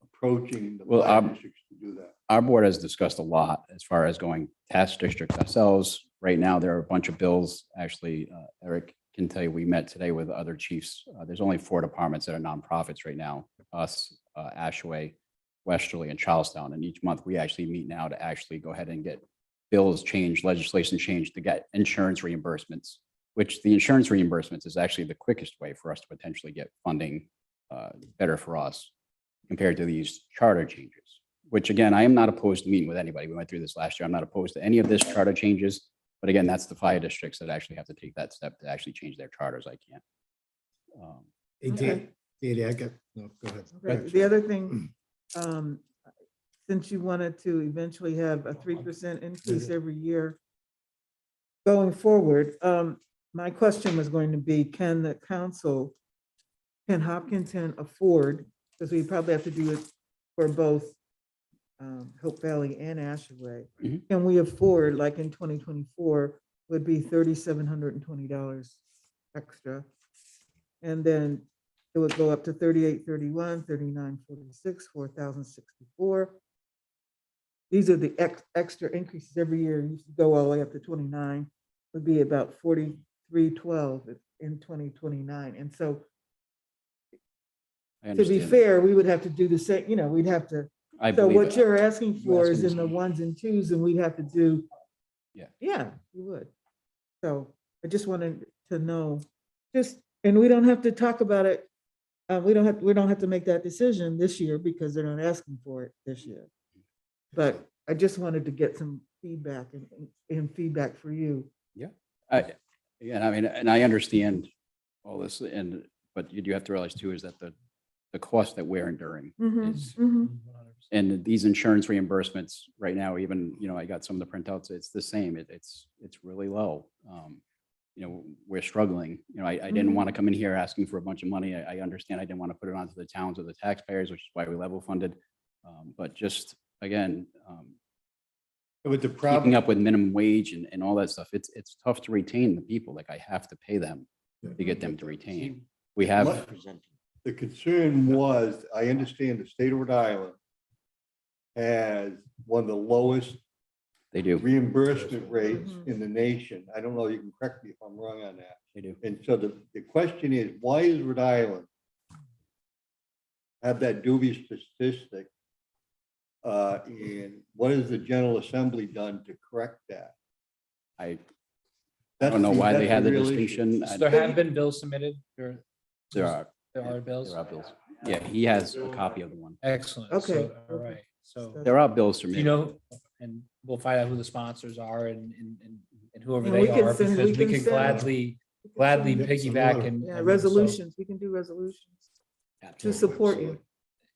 approaching the Well, fire districts to do that? Our board has discussed a lot as far as going task districts ourselves. Right now, there are a bunch of bills. Actually, Eric can tell you, we met today with other chiefs. There's only 4 departments that are nonprofits right now, us, Ashaway, Westerly, and Charlestown. And each month we actually meet now to actually go ahead and get bills changed, legislation changed to get insurance reimbursements, which the insurance reimbursements is actually the quickest way for us to potentially get funding better for us compared to these charter changes, which again, I am not opposed to meeting with anybody. We went through this last year. I'm not opposed to any of this charter changes. But again, that's the fire districts that actually have to take that step to actually change their charters. I can't. Okay. No, go ahead. Okay. The other thing, since you wanted to eventually have a 3% increase every year going forward, my question was going to be, can Hopkinton afford, because we probably have to do it for both Hope Valley and Ashaway. Can we afford, like in 2024, would be $3,720 extra. And then it would go up to $3,831, $3,946, $4,064. These are the extra increases every year. It used to go all the way up to 29, would be about $4,312 in 2029. And so to be fair, we would have to do the same, we'd have to. So what you're asking for is in the 1s and 2s, and we'd have to do. Yeah, you would. So I just wanted to know, and we don't have to talk about it. We don't have to make that decision this year because they're not asking for it this year. But I just wanted to get some feedback and feedback for you. Yeah. And I understand all this, but you do have to realize too, is that the cost that we're enduring is, and these insurance reimbursements right now, even, I got some of the printouts, it's the same. It's really low. We're struggling. I didn't want to come in here asking for a bunch of money. I understand I didn't want to put it onto the towns or the taxpayers, which is why we level funded. But just again, But the keeping problem, up with minimum wage and all that stuff, it's tough to retain the people. Like I have to pay them to get them to retain. We have. the concern was, I understand the state of Rhode Island has one of the lowest They do. reimbursement rates in the nation. I don't know, you can correct me if I'm wrong on that. They do. And so the question is, why is Rhode Island have that dubious statistic. And what has the General Assembly done to correct that? I That's don't know the- why they that's had the real issue. distinction. So there have been bills submitted. There There are bills. bills. Yeah, he has a copy of the one. Excellent. Okay, So, all okay. right. So, There are bills you submitted. know, and we'll find out who the sponsors are and whoever And they we can are, send- because we we can can send- gladly Send a piggyback letter. and. Yeah, and so- resolutions, we can do resolutions to Absolutely. support you.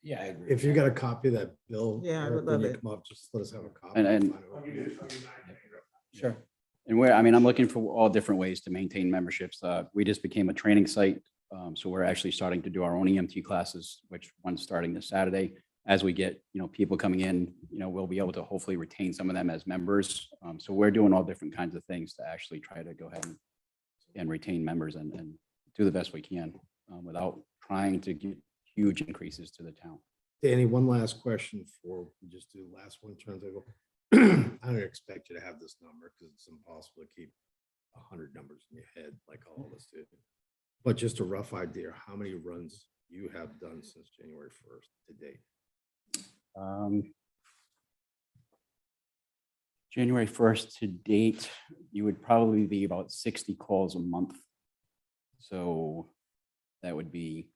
Yeah. If you got a copy of that bill, Yeah, I would Eric, when love you it. come up, just let us have a copy. And- Sure. And I'm looking for all different ways to maintain memberships. We just became a training site. So we're actually starting to do our own EMT classes, which one's starting this Saturday. As we get, people coming in, we'll be able to hopefully retain some of them as members. So we're doing all different kinds of things to actually try to go ahead and retain members and do the best we can without trying to get huge increases to the town. Danny, one last question before we just do the last one, turns over. I don't expect you to have this number because it's impossible to keep 100 numbers in your head like all of us do. But just a rough idea, how many runs you have done since January 1st to date? January 1st to date, you would probably be about 60 calls a month. So that would be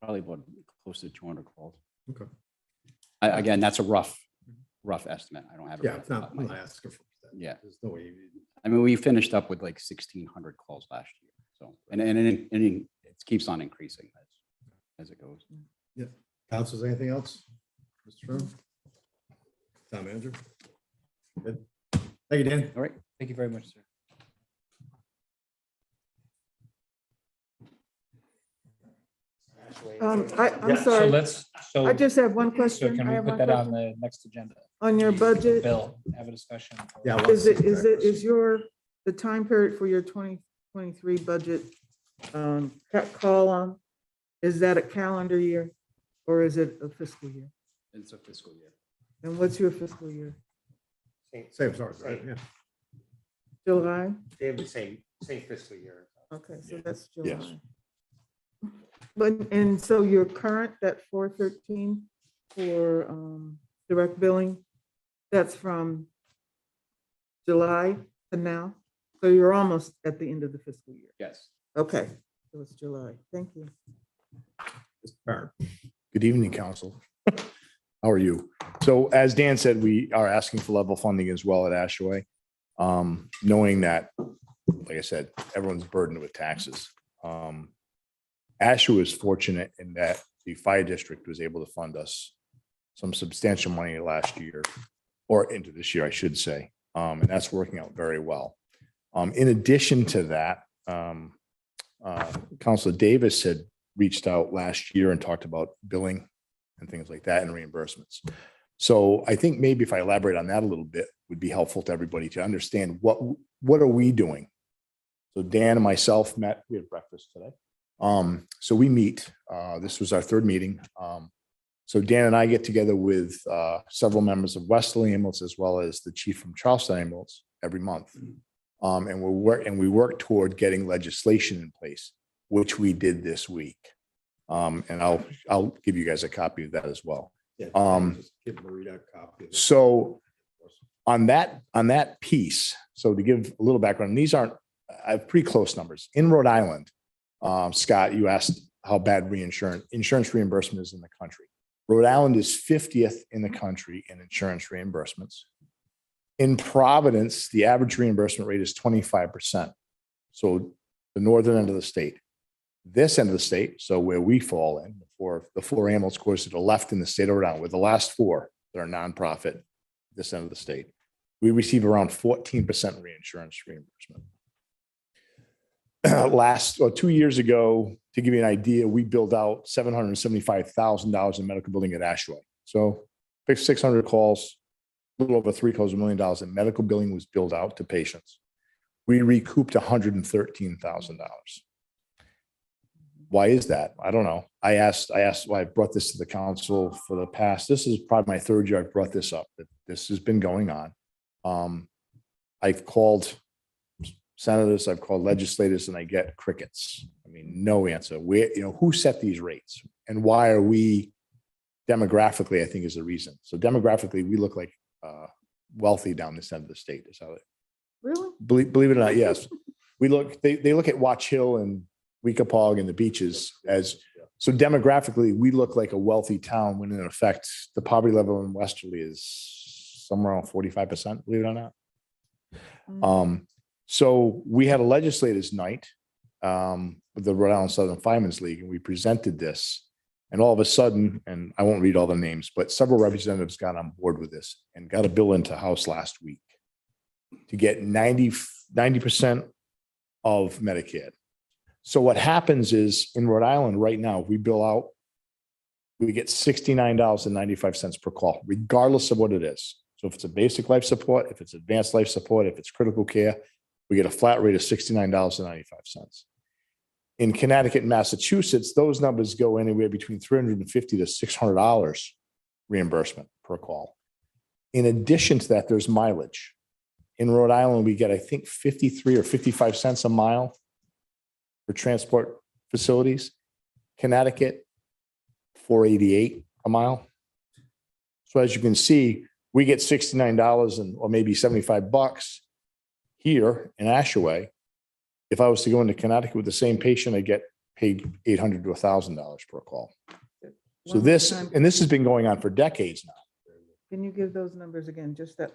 probably about close to 200 calls. Okay. Again, that's a rough estimate. I don't have it. Yeah, right it's off the not, top of I'm my not head. asking for that. Yeah. There's no way. I mean, we finished up with like 1,600 calls last year. So, and it keeps on increasing as it goes. Yeah. Councilors, anything else? Mr. Sherman? Town manager? Good. Thank you, Dan. All right. Thank you very much, sir. I'm So sorry, let's, I just have one so question. can I we have put one that on question. the next agenda? On your budget, Bill, have a discussion. Yeah. the time period for your 2023 budget call on, is that a calendar year or is it a fiscal year? It's a fiscal year. And what's your fiscal year? Same, sorry, right? Yeah. July? They have the same fiscal year. Okay, so that's Yes. July. But, and so your current, that 413 for direct billing, that's from July to now? So you're almost at the end of the fiscal year? Yes. Okay, so it's July. Thank you. Good evening, council. How are you? So as Dan said, we are asking for level funding as well at Ashaway. Knowing that, like I said, everyone's burdened with taxes. Ashaway is fortunate in that the fire district was able to fund us some substantial money last year, or into this year, I should say. And that's working out very well. In addition to that, Councilor Davis had reached out last year and talked about billing and things like that and reimbursements. So I think maybe if I elaborate on that a little bit, would be helpful to everybody to understand what are we doing? So Dan and myself met, we had breakfast today. So we meet, this was our third meeting. So Dan and I get together with several members of Westerly Ambulance as well as the chief from Charleston Ambulance every month. And we work toward getting legislation in place, which we did this week. And I'll give you guys a copy of that as well. Yeah, just give Marita a copy of it. So on that piece, so to give a little background, these aren't, I have pretty close numbers. In Rhode Island, Scott, you asked how bad insurance reimbursement is in the country. Rhode Island is 50th in the country in insurance reimbursements. In Providence, the average reimbursement rate is 25%. So the northern end of the state. This end of the state, so where we fall in, for the four ambulance corps that are left in the state of Rhode Island, with the last four that are nonprofit, this end of the state, we receive around 14% reinsurance reimbursement. 2 years ago, to give you an idea, we billed out $775,000 in medical billing at Ashaway. So 600 calls, a little over $750,000 in medical billing was billed out to patients. We recouped $113,000. Why is that? I don't know. I asked why I brought this to the council for the past. This is probably my third year I've brought this up, that this has been going on. I've called senators, I've called legislators, and I get crickets. I mean, no answer. Who set these rates and why are we demographically, I think is the reason. So demographically, we look like wealthy down this end of the state is how it, Really? believe it or not, yes. They look at Watch Hill and Weekapaug and the beaches as, so demographically, we look like a wealthy town when in effect, the poverty level in Westerly is somewhere around 45%, believe it or not. So we had a legislators night with the Rhode Island Southern Firemen's League, and we presented this. And all of a sudden, and I won't read all the names, but several representatives got on board with this and got a bill into House last week to get 90% of Medicare. So what happens is in Rhode Island right now, we bill out, we get $69.95 per call, regardless of what it is. So if it's a basic life support, if it's advanced life support, if it's critical care, we get a flat rate of $69.95. In Connecticut and Massachusetts, those numbers go anywhere between $350 to $600 reimbursement per call. In addition to that, there's mileage. In Rhode Island, we get, I think, 53 or 55 cents a mile for transport facilities. Connecticut, 488 a mile. So as you can see, we get $69 or maybe $75 here in Ashaway. If I was to go into Connecticut with the same patient, I get paid $800 to $1,000 per call. So this has been going on for decades now. Can you give those numbers again? Just that.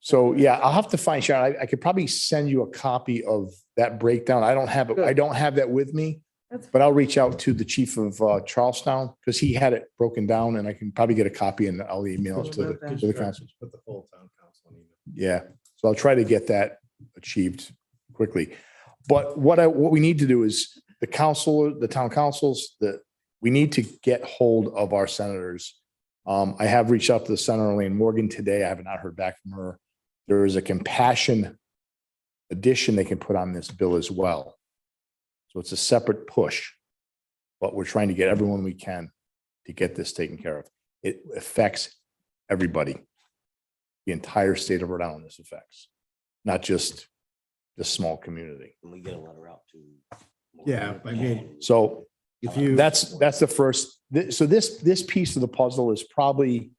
So yeah, I'll have to find Sharon. I could probably send you a copy of that breakdown. I don't have it. I don't have that with me, That's but I'll reach out to the chief of Charlestown because he had it broken down, and I can probably get a copy and I'll email it to the council. Put the full town council on email. Yeah, so I'll try to get that achieved quickly. But what we need to do is the town councils, we need to get hold of our senators. I have reached out to the Senator Elaine Morgan today. I have not heard back from her. There is a compassion addition they can put on this bill as well. So it's a separate push, but we're trying to get everyone we can to get this taken care of. It affects everybody. The entire state of Rhode Island this affects, not just this small community. Can we get a letter out to? Yeah, I mean, So if you. that's the first. So this piece of the puzzle is probably,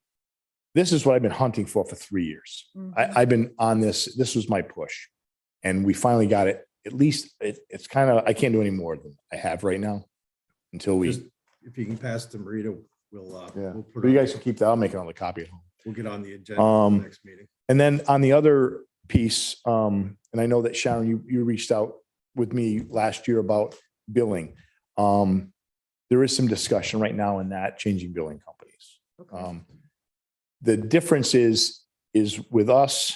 this is what I've been hunting for 3 years. I've been on this. This was my push, and we finally got it. At least it's kind of, I can't do any more than I have right now until we. Just, if you can pass to Marita, we'll But put you it, guys can keep that. I'll make another copy at home. we'll get on the agenda for the next meeting. And then on the other piece, and I know that Sharon, you reached out with me last year about billing. There is some discussion right now in that changing billing companies. Okay. The difference is with us,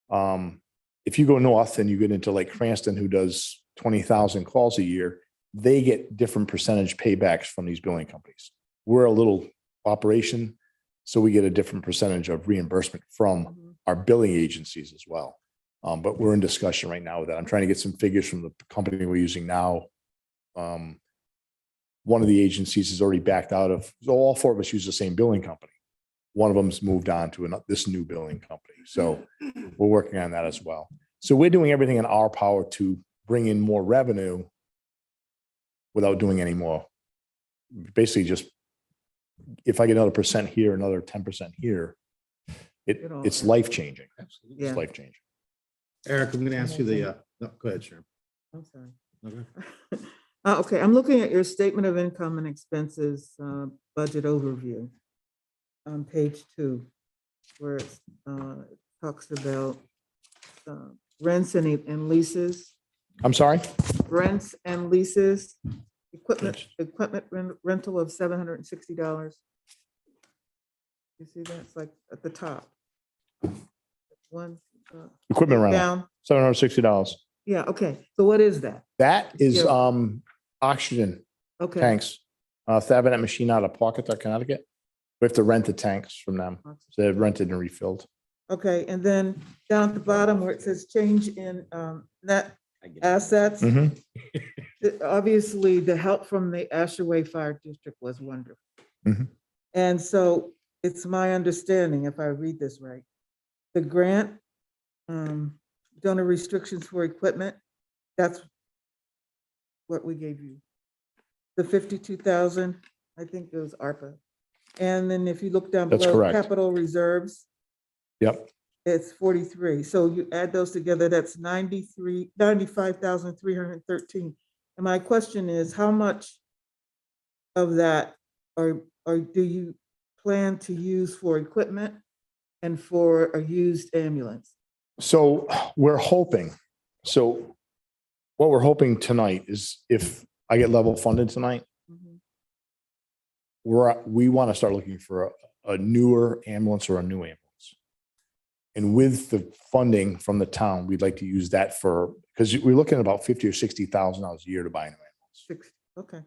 if you go north and you get into like Cranston, who does 20,000 calls a year, they get different percentage paybacks from these billing companies. We're a little operation, so we get a different percentage of reimbursement from our billing agencies as well. But we're in discussion right now with that. I'm trying to get some figures from the company we're using now. One of the agencies has already backed out of, so all four of us use the same billing company. One of them's moved on to this new billing company. So we're working on that as well. So we're doing everything in our power to bring in more revenue without doing any more. Basically just, if I get another percent here, another 10% here, it's life-changing. Absolutely. Yeah. It's life-changing. Eric, I'm going to ask you the, no, go ahead, Sharon. I'm sorry. Okay. Okay, I'm looking at your statement of income and expenses, budget overview on page 2, where it talks about rents and leases, I'm sorry? rents and leases, equipment rental of $760. You see that? It's like at the top. One. Equipment rental, Down. $760. Yeah, okay. So what is that? That is Yeah. Oxygen Okay. tanks. They have that machine out of Pawcatuck, Connecticut. We have to rent the tanks from them. So they're rented and refilled. Okay, and then down at the bottom where it says change in net I get it. assets, Mhm. obviously the help from the Ashaway Fire District was wonderful. Mhm. And so it's my understanding, if I read this right, the grant, donor restrictions for equipment, that's what we gave you. The 52,000, I think it was ARPA. And then if you look down That's below, correct. capital reserves, Yep. it's 43. So you add those together, that's 95,313. And my question is, how much of that or do you plan to use for equipment and for a used ambulance? So we're hoping, so what we're hoping tonight is if I get level funded tonight, Mhm. we want to start looking for a newer ambulance or a new ambulance. And with the funding from the town, we'd like to use that for, because we're looking at about 50 or $60,000 a year to buy an ambulance. 60, okay.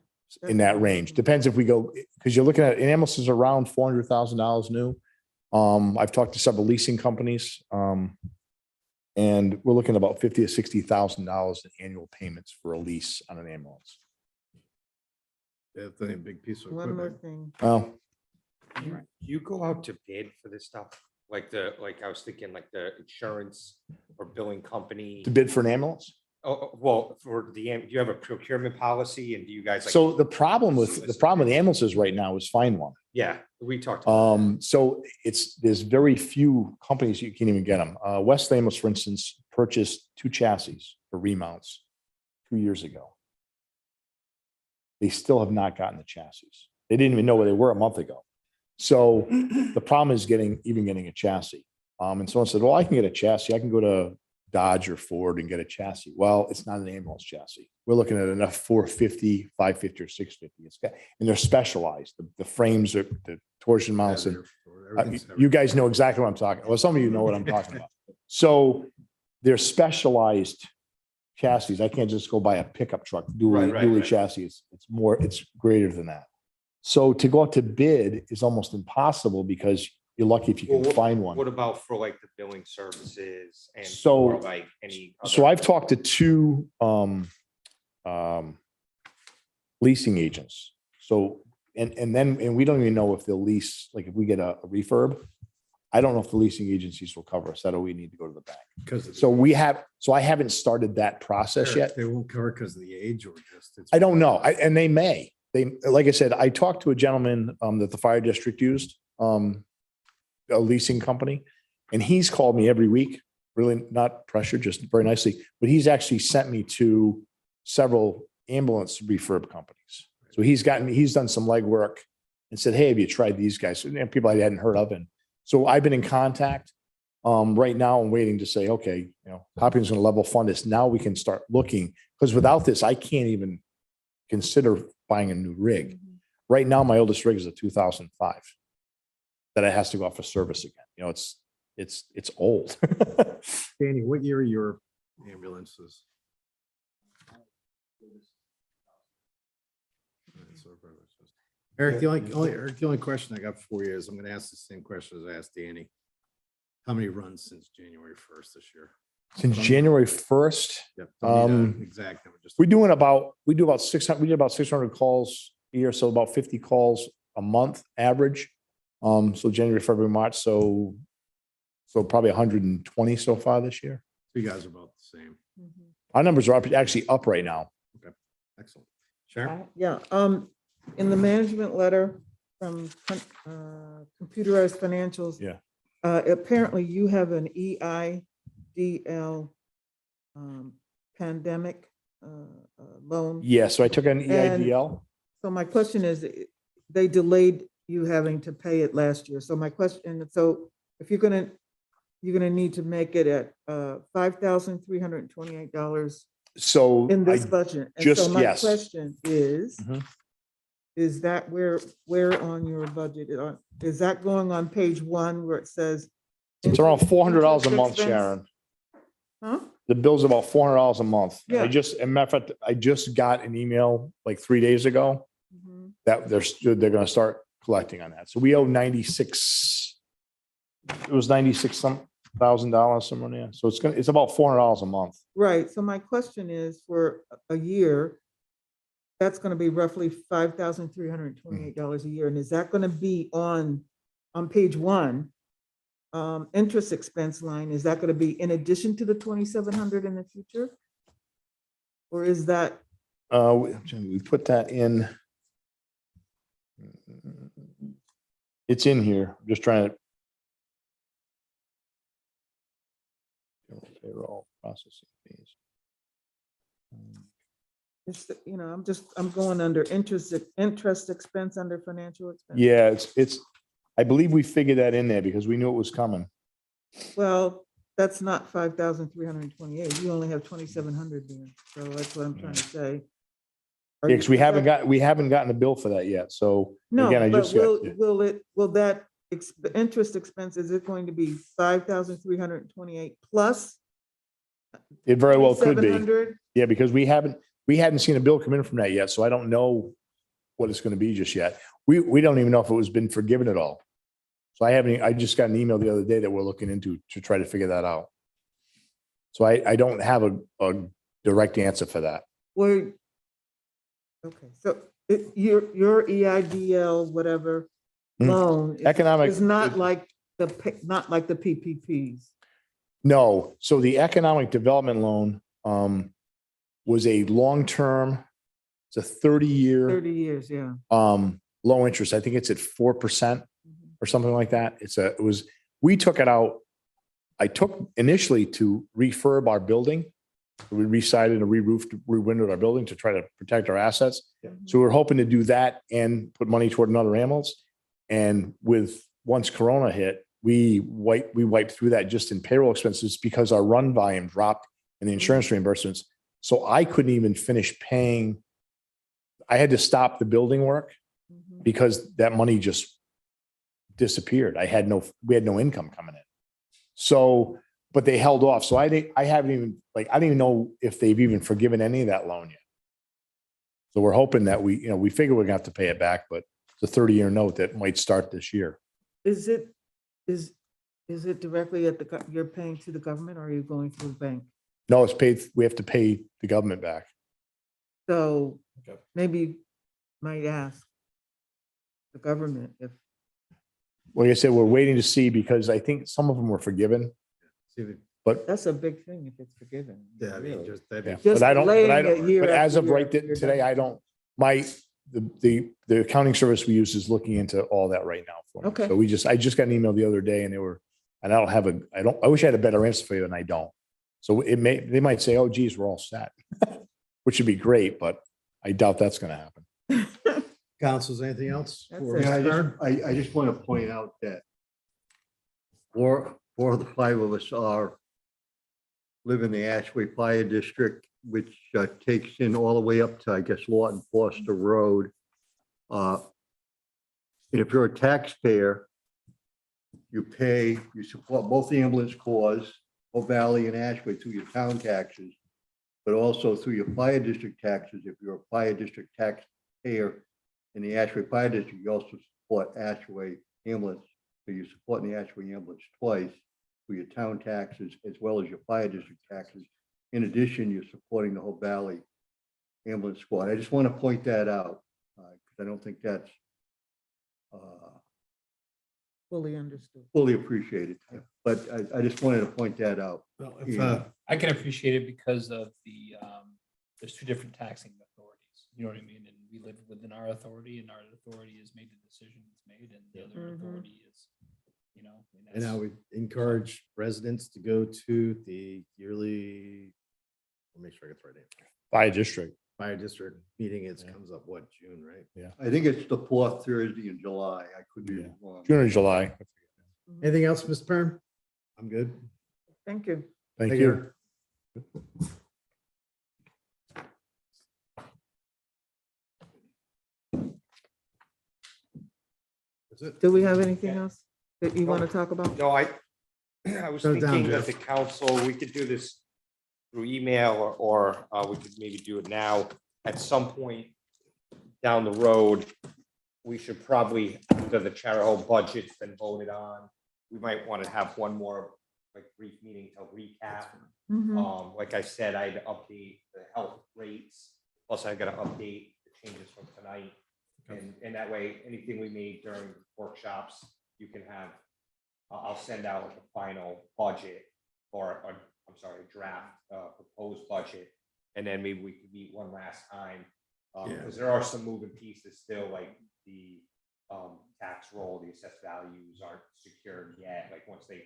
In that range. Depends if we go, because you're looking at, an ambulance is around $400,000 new. I've talked to several leasing companies, and we're looking at about $50,000 to $60,000 in annual payments for a lease on an ambulance. That's a big piece of One more equipment. thing. Well, You go out to bid for this stuff? Like I was thinking like the insurance or billing company? to bid for an ambulance? Oh, well, do you have a procurement policy and do you guys like? So the problem with the ambulances right now is find one. Yeah, we talked. about So there's very few companies you can even get them. West Amos, for instance, purchased 2 chassis for remounts 2 years ago. They still have not gotten the chassis. They didn't even know where they were a month ago. So the problem is getting a chassis. And someone said, well, I can get a chassis. I can go to Dodge or Ford and get a chassis. Well, it's not an ambulance chassis. We're looking at enough 450, 550 or 650. And they're specialized. The frames are the torsion mounts and you guys know exactly what I'm talking about. Well, some of you know what I'm talking about. So they're specialized chassis. I can't just go buy a pickup truck, dually chassis. It's greater than that. So to go out to bid is almost impossible because you're lucky if you can find one. What about for like the billing services and So- for like any? So other- I've talked to 2 leasing agents. So, and we don't even know if they'll lease, like if we get a refurb, I don't know if the leasing agencies will cover us. That'll we need to go to the bank. Because So I haven't started that process yet. they won't cover because of the age or just. I don't know. And they may. Like I said, I talked to a gentleman that the fire district used, a leasing company, and he's called me every week, really not pressured, just very nicely, but he's actually sent me to several ambulance refurb companies. So he's done some legwork and said, hey, have you tried these guys? And people I hadn't heard of. And so I've been in contact. Right now I'm waiting to say, okay, Hopkins is going to level fund this. Now we can start looking, because without this, I can't even consider buying a new rig. Right now, my oldest rig is a 2005 that it has to go off for service again. It's old. Danny, what year are your ambulances? Eric, the only question I got for you is I'm going to ask the same question as I asked Danny. How many runs since January 1st this year? Since January 1st, Yep. Don't need an exact number, just we do about 600, we did about 600 calls a year, so about 50 calls a month average. So January, February, March, so probably 120 so far this year. you guys are about the same. Our numbers are actually up right now. Excellent. Sharon? Yeah, in the management letter from Computerized Financials. Yeah. Apparently you have an EIDL pandemic loan. Yeah, so I took an EIDL. So my question is, they delayed you having to pay it last year. So my question, so if you're gonna need to make it at $5,328 So in this I budget. And just- so my yes. question is, Mhm. is that where on your budget? Is that going on page 1 where it says? It's around $400 a interest month, expense? Sharon. Huh? The bill's about $400 a month. Yeah. As a matter of fact, I just got an email like 3 days ago Mhm. that they're gonna start collecting on that. So we owe 96, it was 96 some $1,000 somewhere there. So it's about $400 a month. Right, so my question is, for a year, that's gonna be roughly $5,328 a year, and is that gonna be on page 1? interest expense line, is that gonna be in addition to the 2,700 in the future? Or is that, We put that in. It's in here. I'm just trying to. Payroll processing fees. it's, you know, I'm going under interest expense under financial expense? Yeah, I believe we figured that in there because we knew it was coming. Well, that's not 5,328. You only have 2,700 there. So that's what I'm trying to say. Are Yeah, you- because we haven't gotten a bill for that yet. So No, again, I but just got. will that interest expense, is it going to be 5,328 plus? It very well could be. 700? Yeah, because we hadn't seen a bill come in from that yet, so I don't know what it's gonna be just yet. We don't even know if it was been forgiven at all. So I just got an email the other day that we're looking into to try to figure that out. So I don't have a direct answer for that. Where, okay, so your EIDL, whatever Hmm. loan Economic- is not like the PPPs. No, so the economic development loan was a long-term, it's a 30-year 30 years, yeah. low interest. I think it's at 4% or something like that. We took it out. I took initially to refurb our building. We re-sided and re-roofed, re-windowed our building to try to protect our assets. So we're hoping to do that and put money toward another ambulance. And once Corona hit, we wiped through that just in payroll expenses because our run volume dropped and the insurance reimbursements. So I couldn't even finish paying. I had to stop the building work because that money just disappeared. We had no income coming in. So, but they held off. So I don't even know if they've even forgiven any of that loan yet. So we're hoping that we figure we're gonna have to pay it back, but it's a 30-year note that might start this year. Is it directly you're paying to the government or are you going through a bank? No, it's paid. We have to pay the government back. So maybe you might ask the government if, Like I said, we're waiting to see because I think some of them were forgiven, See if- but that's a big thing if it's forgiven. Yeah, I mean, really. just that'd yeah, be- Just but I delaying it don't, year but as after of year right after year today, doesn't- I don't, the accounting service we use is looking into all that right now for me. Okay. So I just got an email the other day and I wish I had a better answer for you and I don't. So they might say, oh geez, we're all set, which would be great, but I doubt that's going to happen. Councils, anything else? That's for it. Yeah, Stern? I just want to point out that four of the five of us live in the Ashway Fire District, which takes in all the way up to, I guess, Lawton Foster Road. And if you're a taxpayer, you support both the ambulance corps, Hope Valley and Ashway through your town taxes, but also through your fire district taxes. If you're a fire district taxpayer in the Ashway Fire District, you also support Ashway ambulance. So you're supporting the Ashway ambulance twice for your town taxes as well as your fire district taxes. In addition, you're supporting the Hope Valley ambulance squad. I just want to point that out because I don't think that's Fully understood. fully appreciated. But I just wanted to point that out. Well, if, Yeah. I can appreciate it because of there's two different taxing authorities. You know what I mean? And we live within our authority and our authority has made the decision it's made and the other authority is, you know. And I would encourage residents to go to the yearly, let me make sure I get the right name. Fire district. Fire district meeting. It comes up what, June, right? Yeah. I think it's the fourth Thursday in July. I could be Yeah. wrong. June or July. Anything else, Mr. Perrin? I'm good. Thank you. Thank Take you. care. That's it. Do we have anything else that you want to talk about? No, I was Shut it down, thinking that Jeff. the council, we could do this through email or we could maybe do it now. At some point down the road, we should probably, after the Charahoe budget's been voted on, we might want to have one more like brief meeting to recap. Mhm. Like I said, I'd update the health rates, plus I gotta update the changes from tonight. And that way, anything we made during workshops, you can have I'll send out like a final budget or, I'm sorry, a draft, proposed budget. And then maybe we could meet one last time. Yeah. Because there are some moving pieces still, like the tax roll, the assessed values aren't secured yet, like once they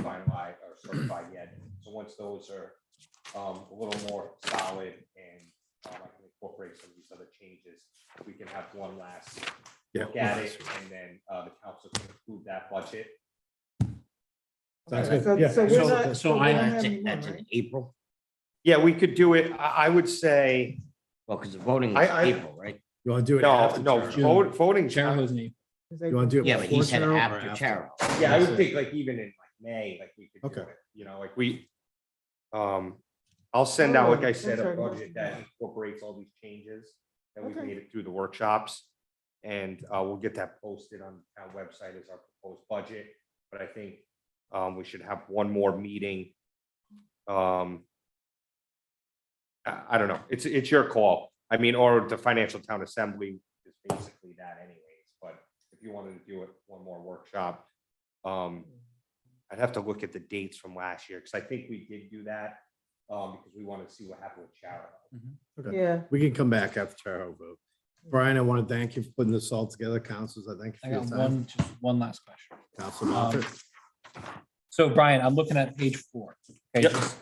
finalize or certified yet. So once those are a little more solid and I can incorporate some of these other changes, we can have one last look at it, and then the council can approve that budget. Sounds Okay, good. Yeah. so we're not- so we're I- not That's having it, one, that's in right? April. Yeah, we could do it. I would say, Well, because the voting is I- April, right? You want to do it? no, after no, Charo? voting. Charahoe's name. Is You want to do it Yeah, but he before said Charo or after Charo. Yeah, I would think like even in like May, like we could do Okay. it, you know, like we, I'll send out, like I Oh, said, a okay. budget that incorporates all these changes that we've Okay. made it through the workshops. And we'll get that posted on our website as our proposed budget, but I think we should have one more meeting. I don't know, it's your call. I mean, or the Financial Town Assembly is basically that anyways, but if you wanted to do it, one more workshop. I'd have to look at the dates from last year, because I think we did do that, because we wanted to see what happened with Charo. Okay. Yeah, We can come back after Charo vote. Brian, I want to thank you for putting this all together. Councils, I thank I you for got your time. just one last question. Council Moffett. So Brian, I'm looking at page 4. Okay, Yep. just,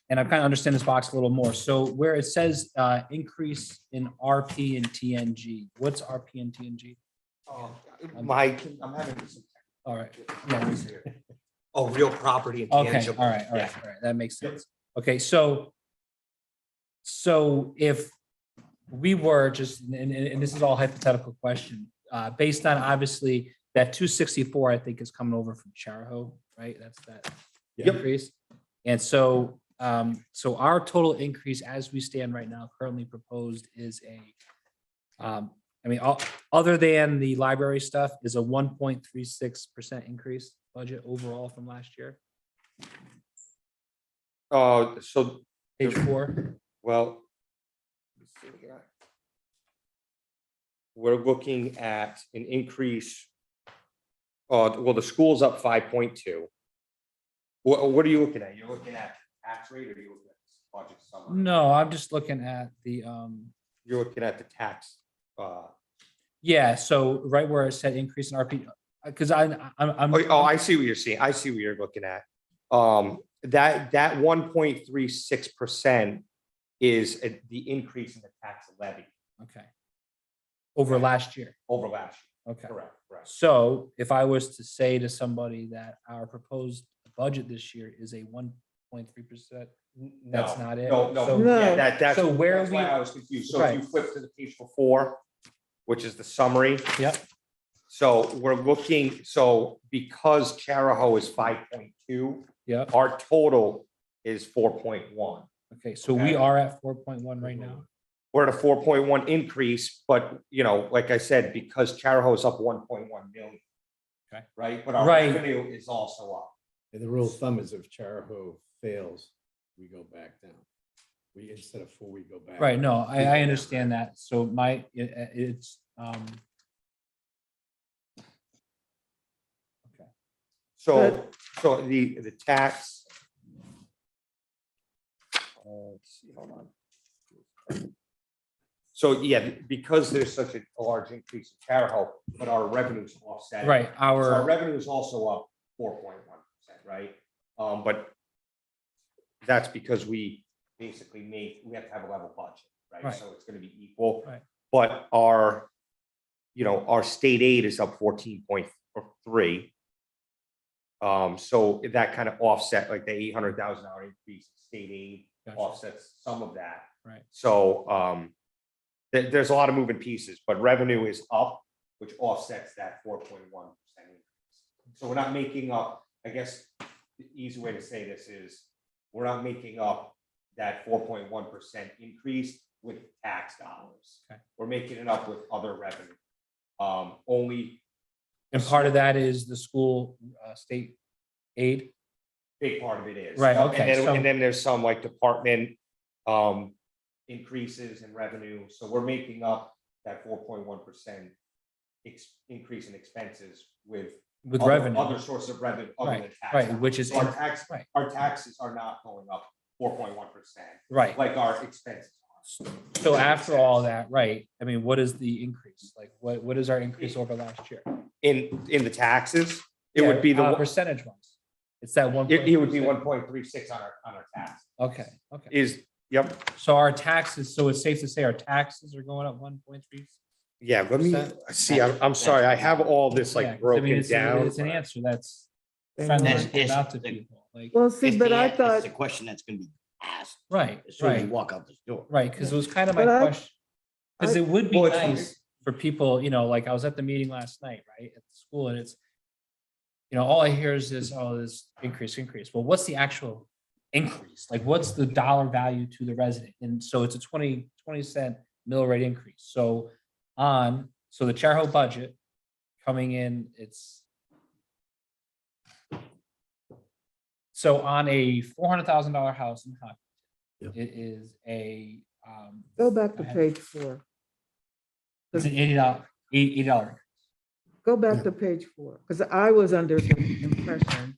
and I kind of understand this box a little more. So where it says increase in RP and TNG, what's RP and TNG? Mike, I'm having some. All right. Yeah. Oh, real property and Okay, tangible. all right, all Yeah. right, all right. That makes sense. Okay, so if we were just, and this is all hypothetical question, based on obviously that 264, I think is coming over from Charahoe, right? That's that Yep. increase. And so, so our total increase as we stand right now, currently proposed is I mean, other than the library stuff, is a 1.36% increase budget overall from last year. So, Page 4. well. let's see here. We're looking at an increase. Well, the school's up 5.2. What are you looking at? You're looking at tax rate, or are you looking at this budget summary? No, I'm just looking at the, You're looking at the tax. yeah, so right where it said increase in RP, because I'm. Oh, I see what you're seeing. I see what you're looking at. That 1.36% is the increase in the tax levy Okay. Over last year. over last Okay. year. Correct, correct. So if I was to say to somebody that our proposed budget this year is a 1.3%, that's No, not it? No, no, So- yeah, that's. So where that's why we- I was confused. So if you Right. flip to the page before, which is the summary. Yep, So we're looking, so because Charahoe is 5.2, yep. our total is 4.1. Okay, so we Okay. are at 4.1 right now. We're at a 4.1 increase, but you know, like I said, because Charahoe is up 1.1 million. Okay. Right, but our Right. revenue is also up. And the rule of thumb is if Charahoe fails, we go back down. We, instead of 4, we go back. Right, no, We go I down. understand that. So it's, okay. So, the tax. Let's see, hold on. So, yeah, because there's such a large increase in Charahoe, but our revenues offset. it. Right, So our our, revenue is also up 4.1%, right? But that's because we basically we have to have a level budget, right? Right. So it's gonna be equal. Right. But our, our state aid is up 14.3. So that kind of offset, like the $800,000 increase in state aid Gotcha. offsets some of that. Right. So there's a lot of moving pieces, but revenue is up, which offsets that 4.1% increase. So we're not making up, I guess, the easy way to say this is, we're not making up that 4.1% increase with tax dollars. Okay. We're making it up with other revenue. Only and part of that is the school state aid. big part of it is. Right, And okay, then- so- And then there's some like department increases in revenue. So we're making up that 4.1% increase in expenses with With other- revenue. Other sources of revenue other Right, than tax. right, which is So our in- tax, right. our taxes are not going up 4.1%. Right. Like our expenses are. So after all that, right, I mean, what is the increase? Like, what is our increase over last year? In the taxes, it would be the, Percentage wise. It's that one. it would be 1.36 on our tax. Okay, okay. Is, yep, So our taxes, so it's safe to say our taxes are going up 1.3? yeah, let me see, I'm sorry, I have all this Yeah, like 'cause I broken mean, it's down. an answer that's And friendly That's- to give it's- out to people, like, Well, see, It's but the I an- thought, It's the question that's gonna be asked right, as soon as you right, walk out this door. right, because it was kind of my But question. Because it would be Well, it's- nice for people, like I was at the meeting last night, right, at the school, and it's, all I hear is this, oh, this increase. Well, what's the actual increase? Like, what's the dollar value to the resident? And so it's a 20 cent mill rate increase. So the Charahoe budget coming in, so on a $400,000 house in Hopkinton, it is a, go back to Go ahead. page 4. it's an $80. Go back to page 4, because I was under the impression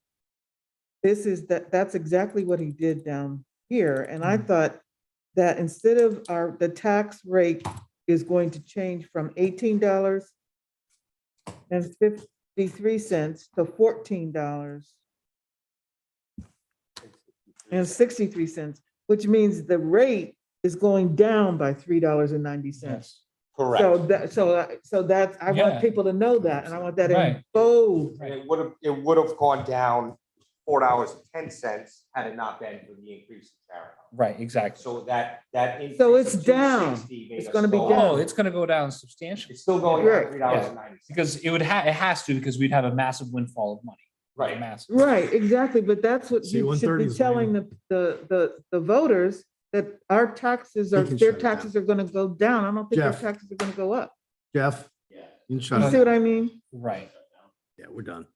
that's exactly what he did down here. And I thought that instead of the tax rate is going to change from $18.53 to $14.63, which means the rate is going down by $3.90. Yes. Correct. So that's, I Yeah. want people to know that, and I want that Right. in bold. And it would have gone down $4.10 had it not been for the increase in tariff. Right, exactly. So that increase So it's of down. 260 made It's us gonna be go down. up. Oh, it's gonna go down substantially. It's still going Right. up $3.90. Because it has to, because we'd have a massive windfall of money. Right. Massive. Right, exactly, but that's what See, you should 130 be is telling the voters, that our taxes You are, can their shut it down. taxes are gonna go down. I don't think their Jeff. taxes are gonna go up. Jeff? You can shut You it see down. what I mean? Right. Yeah, we're done.